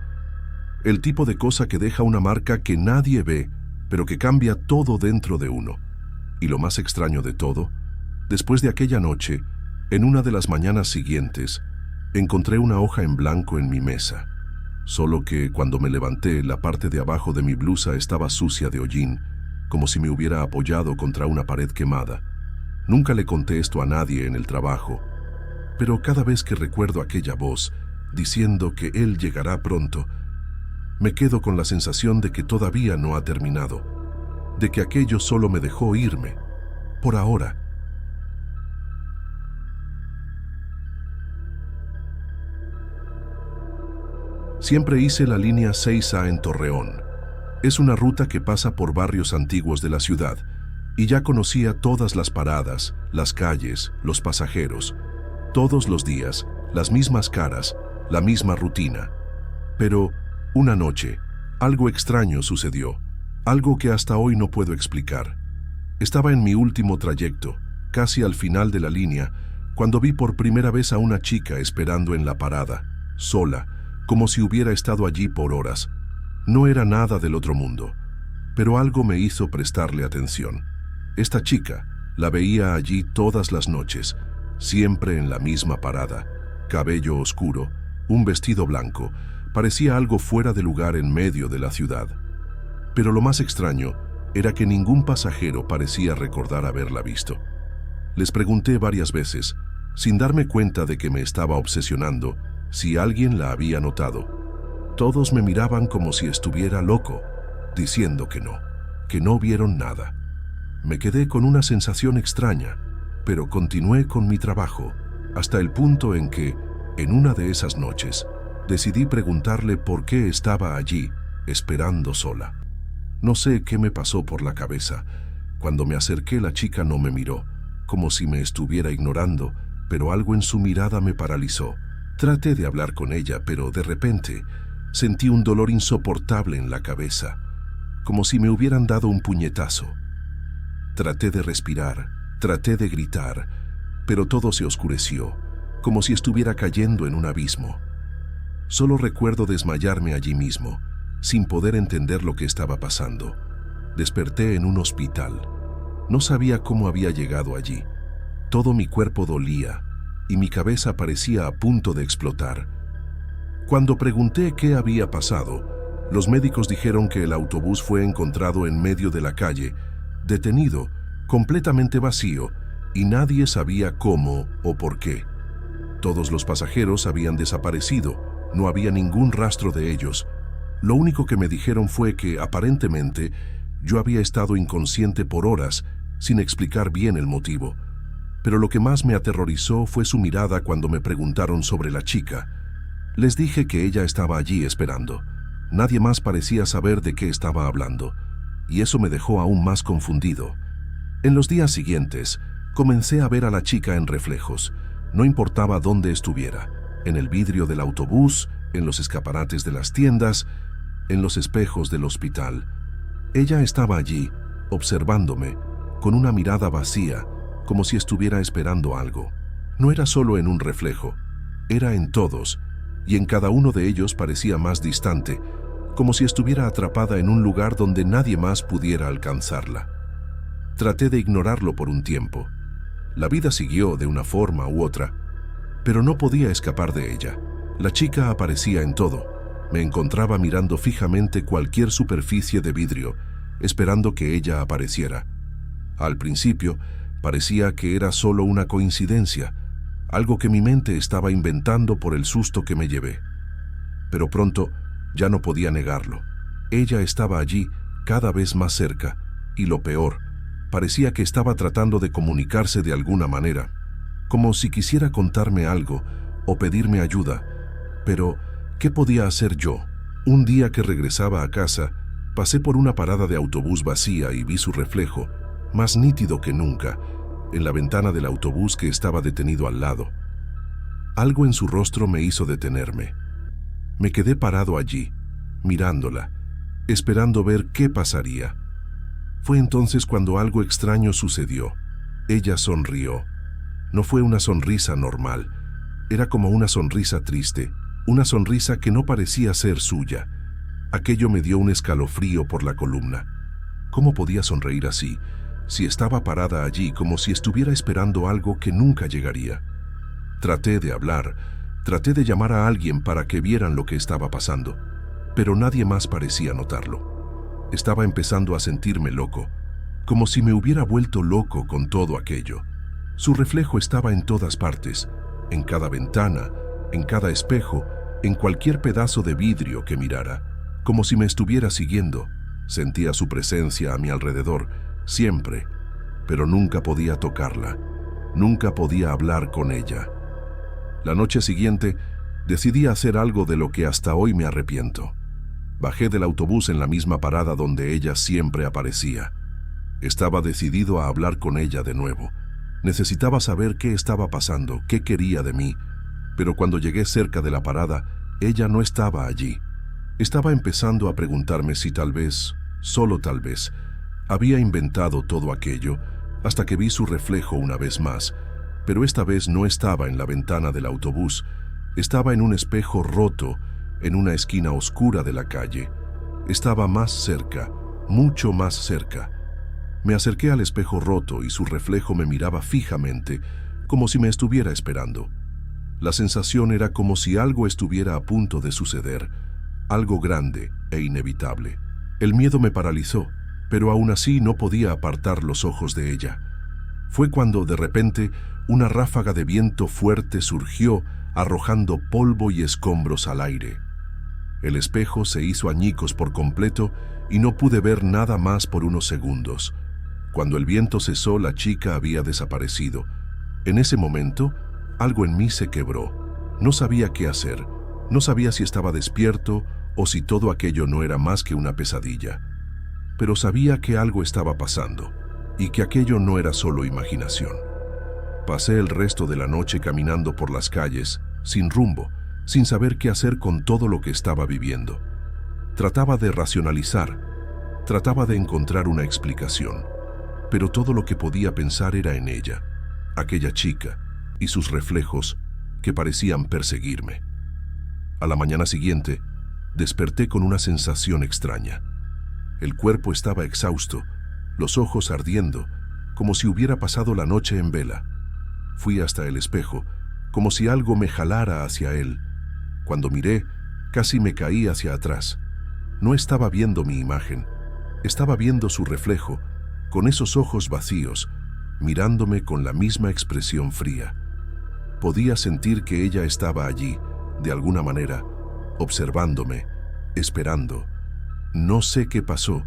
El tipo de cosa que deja una marca que nadie ve, pero que cambia todo dentro de uno. Y lo más extraño de todo, después de aquella noche, en una de las mañanas siguientes, encontré una hoja en blanco en mi mesa. Solo que cuando me levanté, la parte de abajo de mi blusa estaba sucia de hollín, como si me hubiera apoyado contra una pared quemada. Nunca le conté esto a nadie en el trabajo, pero cada vez que recuerdo aquella voz diciendo que él llegará pronto, me quedo con la sensación de que todavía no ha terminado, de que aquello solo me dejó irme, por ahora. Siempre hice la línea 6A en Torreón. Es una ruta que pasa por barrios antiguos de la ciudad, y ya conocía todas las paradas, las calles, los pasajeros. Todos los días, las mismas caras, la misma rutina. Pero, una noche, algo extraño sucedió, algo que hasta hoy no puedo explicar. Estaba en mi último trayecto, casi al final de la línea, cuando vi por primera vez a una chica esperando en la parada, sola, como si hubiera estado allí por horas. No era nada del otro mundo, pero algo me hizo prestarle atención. Esta chica la veía allí todas las noches, siempre en la misma parada, cabello oscuro, un vestido blanco, parecía algo fuera de lugar en medio de la ciudad. Pero lo más extraño era que ningún pasajero parecía recordar haberla visto. Les pregunté varias veces, sin darme cuenta de que me estaba obsesionando, si alguien la había notado. Todos me miraban como si estuviera loco, diciendo que no vieron nada. Me quedé con una sensación extraña, pero continué con mi trabajo, hasta el punto en que, en una de esas noches, decidí preguntarle por qué estaba allí, esperando sola. No sé qué me pasó por la cabeza. Cuando me acerqué, la chica no me miró, como si me estuviera ignorando, pero algo en su mirada me paralizó. Traté de hablar con ella, pero de repente sentí un dolor insoportable en la cabeza, como si me hubieran dado un puñetazo. Traté de respirar, traté de gritar, pero todo se oscureció, como si estuviera cayendo en un abismo. Solo recuerdo desmayarme allí mismo, sin poder entender lo que estaba pasando. Desperté en un hospital. No sabía cómo había llegado allí. Todo mi cuerpo dolía y mi cabeza parecía a punto de explotar. Cuando pregunté qué había pasado, los médicos dijeron que el autobús fue encontrado en medio de la calle, detenido, completamente vacío, y nadie sabía cómo o por qué. Todos los pasajeros habían desaparecido, no había ningún rastro de ellos. Lo único que me dijeron fue que, aparentemente, yo había estado inconsciente por horas, sin explicar bien el motivo. Pero lo que más me aterrorizó fue su mirada cuando me preguntaron sobre la chica. Les dije que ella estaba allí esperando. Nadie más parecía saber de qué estaba hablando, y eso me dejó aún más confundido. En los días siguientes, comencé a ver a la chica en reflejos. No importaba dónde estuviera, en el vidrio del autobús, en los escaparates de las tiendas, en los espejos del hospital. Ella estaba allí, observándome, con una mirada vacía, como si estuviera esperando algo. No era solo en un reflejo, era en todos, y en cada uno de ellos parecía más distante, como si estuviera atrapada en un lugar donde nadie más pudiera alcanzarla. Traté de ignorarlo por un tiempo. La vida siguió de una forma u otra, pero no podía escapar de ella. La chica aparecía en todo. Me encontraba mirando fijamente cualquier superficie de vidrio, esperando que ella apareciera. Al principio, parecía que era solo una coincidencia, algo que mi mente estaba inventando por el susto que me llevé. Pero pronto ya no podía negarlo. Ella estaba allí, cada vez más cerca, y lo peor, parecía que estaba tratando de comunicarse de alguna manera, como si quisiera contarme algo o pedirme ayuda. Pero, ¿qué podía hacer yo? Un día que regresaba a casa, pasé por una parada de autobús vacía y vi su reflejo, más nítido que nunca, en la ventana del autobús que estaba detenido al lado. Algo en su rostro me hizo detenerme. Me quedé parado allí, mirándola, esperando ver qué pasaría. Fue entonces cuando algo extraño sucedió. Ella sonrió. No fue una sonrisa normal. Era como una sonrisa triste, una sonrisa que no parecía ser suya. Aquello me dio un escalofrío por la columna. ¿Cómo podía sonreír así, si estaba parada allí como si estuviera esperando algo que nunca llegaría? Traté de hablar, traté de llamar a alguien para que vieran lo que estaba pasando, pero nadie más parecía notarlo. Estaba empezando a sentirme loco, como si me hubiera vuelto loco con todo aquello. Su reflejo estaba en todas partes, en cada ventana, en cada espejo, en cualquier pedazo de vidrio que mirara, como si me estuviera siguiendo. Sentía su presencia a mi alrededor, siempre, pero nunca podía tocarla, nunca podía hablar con ella. La noche siguiente, decidí hacer algo de lo que hasta hoy me arrepiento. Bajé del autobús en la misma parada donde ella siempre aparecía. Estaba decidido a hablar con ella de nuevo. Necesitaba saber qué estaba pasando, qué quería de mí, pero cuando llegué cerca de la parada, ella no estaba allí. Estaba empezando a preguntarme si tal vez, solo tal vez, había inventado todo aquello, hasta que vi su reflejo una vez más, pero esta vez no estaba en la ventana del autobús, estaba en un espejo roto, en una esquina oscura de la calle. Estaba más cerca, mucho más cerca. Me acerqué al espejo roto y su reflejo me miraba fijamente, como si me estuviera esperando. La sensación era como si algo estuviera a punto de suceder, algo grande e inevitable. El miedo me paralizó, pero aún así no podía apartar los ojos de ella. Fue cuando, de repente, una ráfaga de viento fuerte surgió, arrojando polvo y escombros al aire. El espejo se hizo añicos por completo y no pude ver nada más por unos segundos. Cuando el viento cesó, la chica había desaparecido. En ese momento, algo en mí se quebró. No sabía qué hacer. No sabía si estaba despierto o si todo aquello no era más que una pesadilla. Pero sabía que algo estaba pasando y que aquello no era solo imaginación. Pasé el resto de la noche caminando por las calles, sin rumbo, sin saber qué hacer con todo lo que estaba viviendo. Trataba de racionalizar, trataba de encontrar una explicación, pero todo lo que podía pensar era en ella, aquella chica y sus reflejos que parecían perseguirme. A la mañana siguiente, desperté con una sensación extraña. El cuerpo estaba exhausto, los ojos ardiendo, como si hubiera pasado la noche en vela. Fui hasta el espejo, como si algo me jalara hacia él. Cuando miré, casi me caí hacia atrás. No estaba viendo mi imagen, estaba viendo su reflejo, con esos ojos vacíos, mirándome con la misma expresión fría. Podía sentir que ella estaba allí, de alguna manera, observándome, esperando. No sé qué pasó,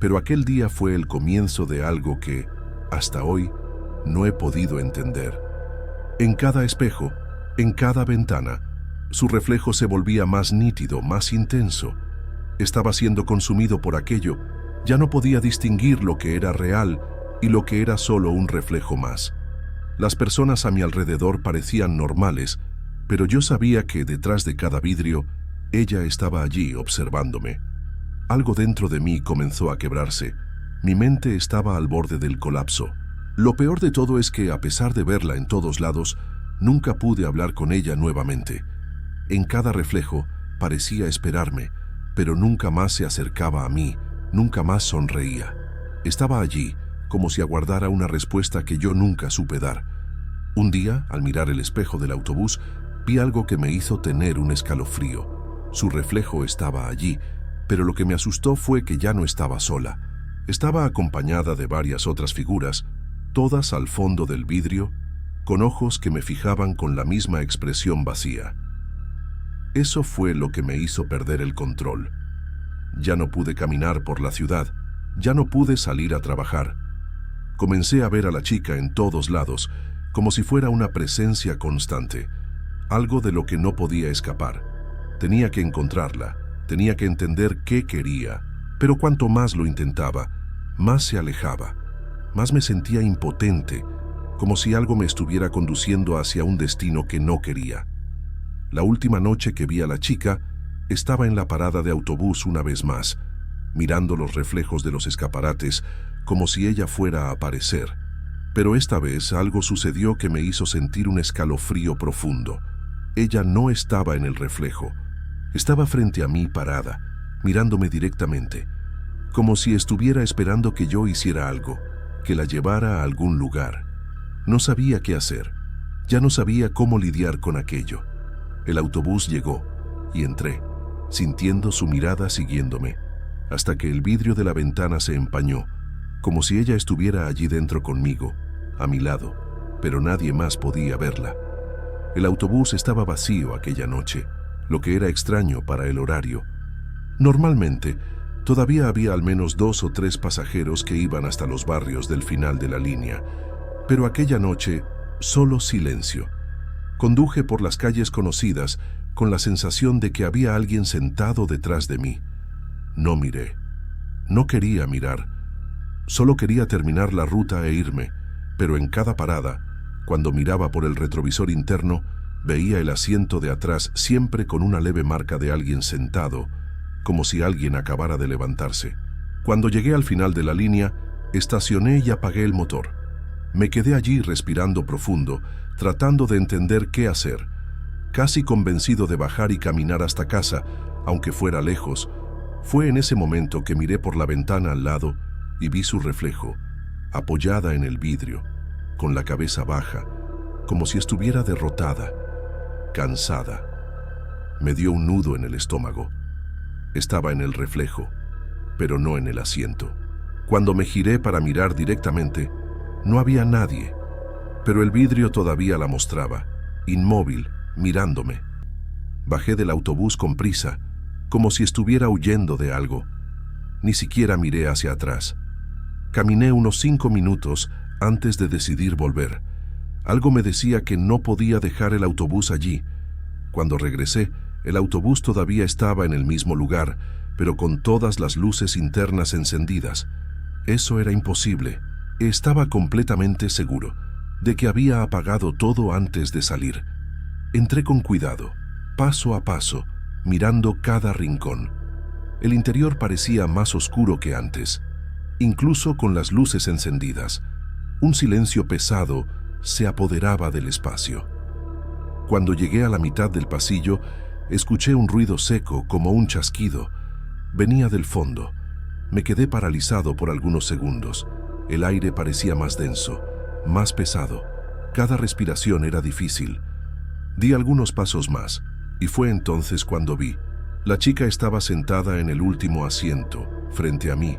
pero aquel día fue el comienzo de algo que, hasta hoy, no he podido entender. En cada espejo, en cada ventana, su reflejo se volvía más nítido, más intenso. Estaba siendo consumido por aquello. Ya no podía distinguir lo que era real y lo que era solo un reflejo más. Las personas a mi alrededor parecían normales, pero yo sabía que detrás de cada vidrio, ella estaba allí observándome. Algo dentro de mí comenzó a quebrarse. Mi mente estaba al borde del colapso. Lo peor de todo es que, a pesar de verla en todos lados, nunca pude hablar con ella nuevamente. En cada reflejo parecía esperarme, pero nunca más se acercaba a mí, nunca más sonreía. Estaba allí, como si aguardara una respuesta que yo nunca supe dar. Un día, al mirar el espejo del autobús, vi algo que me hizo tener un escalofrío. Su reflejo estaba allí, pero lo que me asustó fue que ya no estaba sola. Estaba acompañada de varias otras figuras, todas al fondo del vidrio, con ojos que me fijaban con la misma expresión vacía. Eso fue lo que me hizo perder el control. Ya no pude caminar por la ciudad, ya no pude salir a trabajar. Comencé a ver a la chica en todos lados, como si fuera una presencia constante, algo de lo que no podía escapar. Tenía que encontrarla, tenía que entender qué quería, pero cuanto más lo intentaba, más se alejaba, más me sentía impotente, como si algo me estuviera conduciendo hacia un destino que no quería. La última noche que vi a la chica, estaba en la parada de autobús una vez más, mirando los reflejos de los escaparates como si ella fuera a aparecer. Pero esta vez algo sucedió que me hizo sentir un escalofrío profundo. Ella no estaba en el reflejo. Estaba frente a mí parada, mirándome directamente, como si estuviera esperando que yo hiciera algo, que la llevara a algún lugar. No sabía qué hacer. Ya no sabía cómo lidiar con aquello. El autobús llegó y entré, sintiendo su mirada siguiéndome, hasta que el vidrio de la ventana se empañó, como si ella estuviera allí dentro conmigo, a mi lado, pero nadie más podía verla. El autobús estaba vacío aquella noche, lo que era extraño para el horario. Normalmente, todavía había al menos 2 o 3 pasajeros que iban hasta los barrios del final de la línea, pero aquella noche, solo silencio. Conduje por las calles conocidas con la sensación de que había alguien sentado detrás de mí. No miré. No quería mirar. Solo quería terminar la ruta e irme, pero en cada parada, cuando miraba por el retrovisor interno, veía el asiento de atrás siempre con una leve marca de alguien sentado, como si alguien acabara de levantarse. Cuando llegué al final de la línea, estacioné y apagué el motor. Me quedé allí respirando profundo, tratando de entender qué hacer, casi convencido de bajar y caminar hasta casa, aunque fuera lejos. Fue en ese momento que miré por la ventana al lado y vi su reflejo, apoyada en el vidrio, con la cabeza baja, como si estuviera derrotada, cansada. Me dio un nudo en el estómago. Estaba en el reflejo, pero no en el asiento. Cuando me giré para mirar directamente, no había nadie, pero el vidrio todavía la mostraba, inmóvil, mirándome. Bajé del autobús con prisa, como si estuviera huyendo de algo. Ni siquiera miré hacia atrás. Caminé unos 5 minutos antes de decidir volver. Algo me decía que no podía dejar el autobús allí. Cuando regresé, el autobús todavía estaba en el mismo lugar, pero con todas las luces internas encendidas. Eso era imposible. Estaba completamente seguro de que había apagado todo antes de salir. Entré con cuidado, paso a paso, mirando cada rincón. El interior parecía más oscuro que antes, incluso con las luces encendidas. Un silencio pesado se apoderaba del espacio. Cuando llegué a la mitad del pasillo, escuché un ruido seco como un chasquido. Venía del fondo. Me quedé paralizado por algunos segundos. El aire parecía más denso, más pesado. Cada respiración era difícil. Di algunos pasos más, y fue entonces cuando vi. La chica estaba sentada en el último asiento, frente a mí.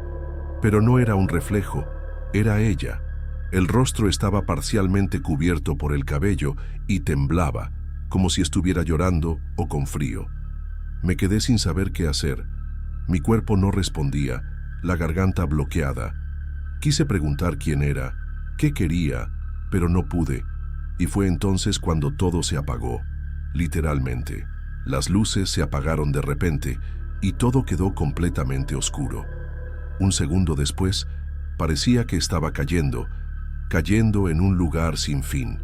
Pero no era un reflejo, era ella. El rostro estaba parcialmente cubierto por el cabello y temblaba, como si estuviera llorando o con frío. Me quedé sin saber qué hacer. Mi cuerpo no respondía, la garganta bloqueada. Quise preguntar quién era, qué quería, pero no pude. Y fue entonces cuando todo se apagó, literalmente. Las luces se apagaron de repente y todo quedó completamente oscuro. Un segundo después, parecía que estaba cayendo en un lugar sin fin.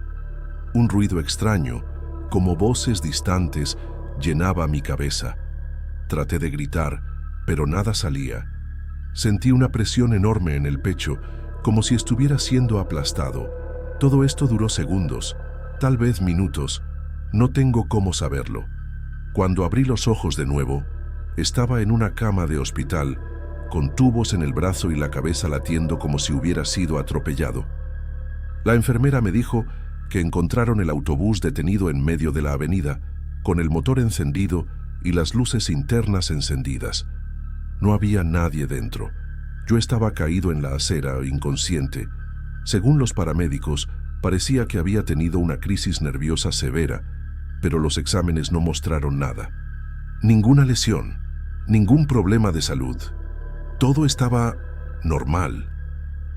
Un ruido extraño, como voces distantes, llenaba mi cabeza. Traté de gritar, pero nada salía. Sentí una presión enorme en el pecho, como si estuviera siendo aplastado. Todo esto duró segundos, tal vez minutos. No tengo cómo saberlo. Cuando abrí los ojos de nuevo, estaba en una cama de hospital, con tubos en el brazo y la cabeza latiendo como si hubiera sido atropellado. La enfermera me dijo que encontraron el autobús detenido en medio de la avenida, con el motor encendido y las luces internas encendidas. No había nadie dentro. Yo estaba caído en la acera, inconsciente. Según los paramédicos, parecía que había tenido una crisis nerviosa severa, pero los exámenes no mostraron nada. Ninguna lesión, ningún problema de salud. Todo estaba normal,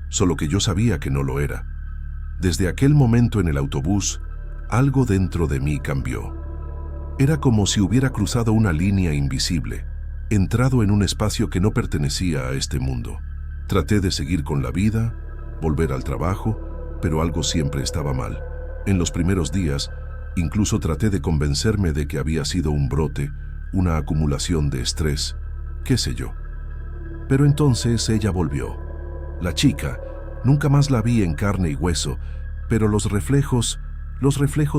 solo que yo sabía que no lo era. Desde aquel momento en el autobús, algo dentro de mí cambió. Era como si hubiera cruzado una línea invisible, entrado en un espacio que no pertenecía a este mundo. Traté de seguir con la vida, volver al trabajo, pero algo siempre estaba mal. En los primeros días, incluso traté de convencerme de que había sido un brote una acumulación de estrés, qué sé yo. Pero entonces ella volvió. La chica, nunca más la vi en carne y hueso, pero los reflejos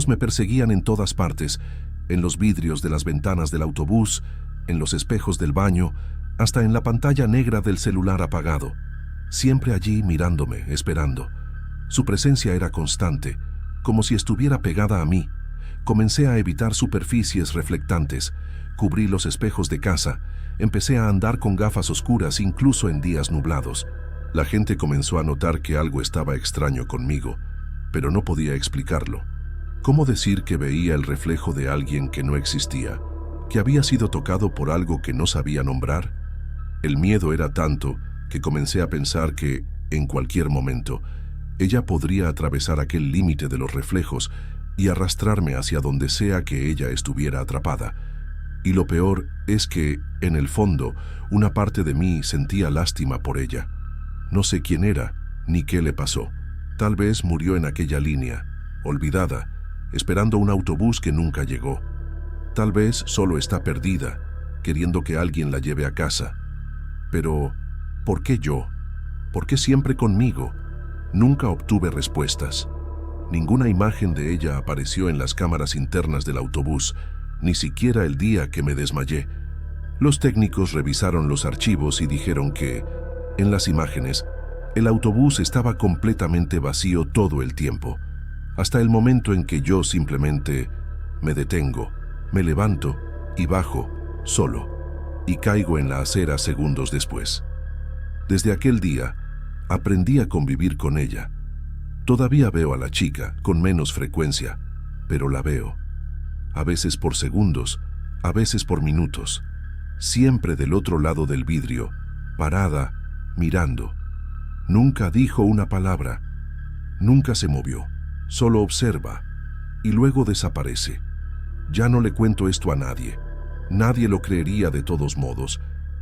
me perseguían en todas partes, en los vidrios de las ventanas del autobús, en los espejos del baño, hasta en la pantalla negra del celular apagado. Siempre allí mirándome, esperando. Su presencia era constante, como si estuviera pegada a mí. Comencé a evitar superficies reflectantes, cubrí los espejos de casa, empecé a andar con gafas oscuras incluso en días nublados. La gente comenzó a notar que algo estaba extraño conmigo, pero no podía explicarlo. ¿Cómo decir que veía el reflejo de alguien que no existía, que había sido tocado por algo que no sabía nombrar? El miedo era tanto que comencé a pensar que, en cualquier momento, ella podría atravesar aquel límite de los reflejos y arrastrarme hacia donde sea que ella estuviera atrapada. Y lo peor es que, en el fondo, una parte de mí sentía lástima por ella. No sé quién era, ni qué le pasó. Tal vez murió en aquella línea, olvidada, esperando un autobús que nunca llegó. Tal vez solo está perdida, queriendo que alguien la lleve a casa. Pero, ¿por qué yo? ¿Por qué siempre conmigo? Nunca obtuve respuestas. Ninguna imagen de ella apareció en las cámaras internas del autobús, ni siquiera el día que me desmayé. Los técnicos revisaron los archivos y dijeron que, en las imágenes, el autobús estaba completamente vacío todo el tiempo, hasta el momento en que yo simplemente me detengo, me levanto y bajo, solo, y caigo en la acera segundos después. Desde aquel día, aprendí a convivir con ella. Todavía veo a la chica, con menos frecuencia, pero la veo. A veces por segundos, a veces por minutos, siempre del otro lado del vidrio, parada, mirando. Nunca dijo una palabra, nunca se movió, solo observa, y luego desaparece. Ya no le cuento esto a nadie. Nadie lo creería de todos modos,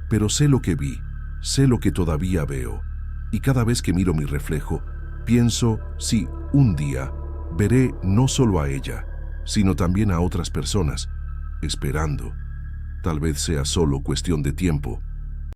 pero sé lo que vi, sé lo que todavía veo, y cada vez que miro mi reflejo, pienso, sí, un día, veré no solo a ella, sino también a otras personas, esperando. Tal vez sea solo cuestión de tiempo,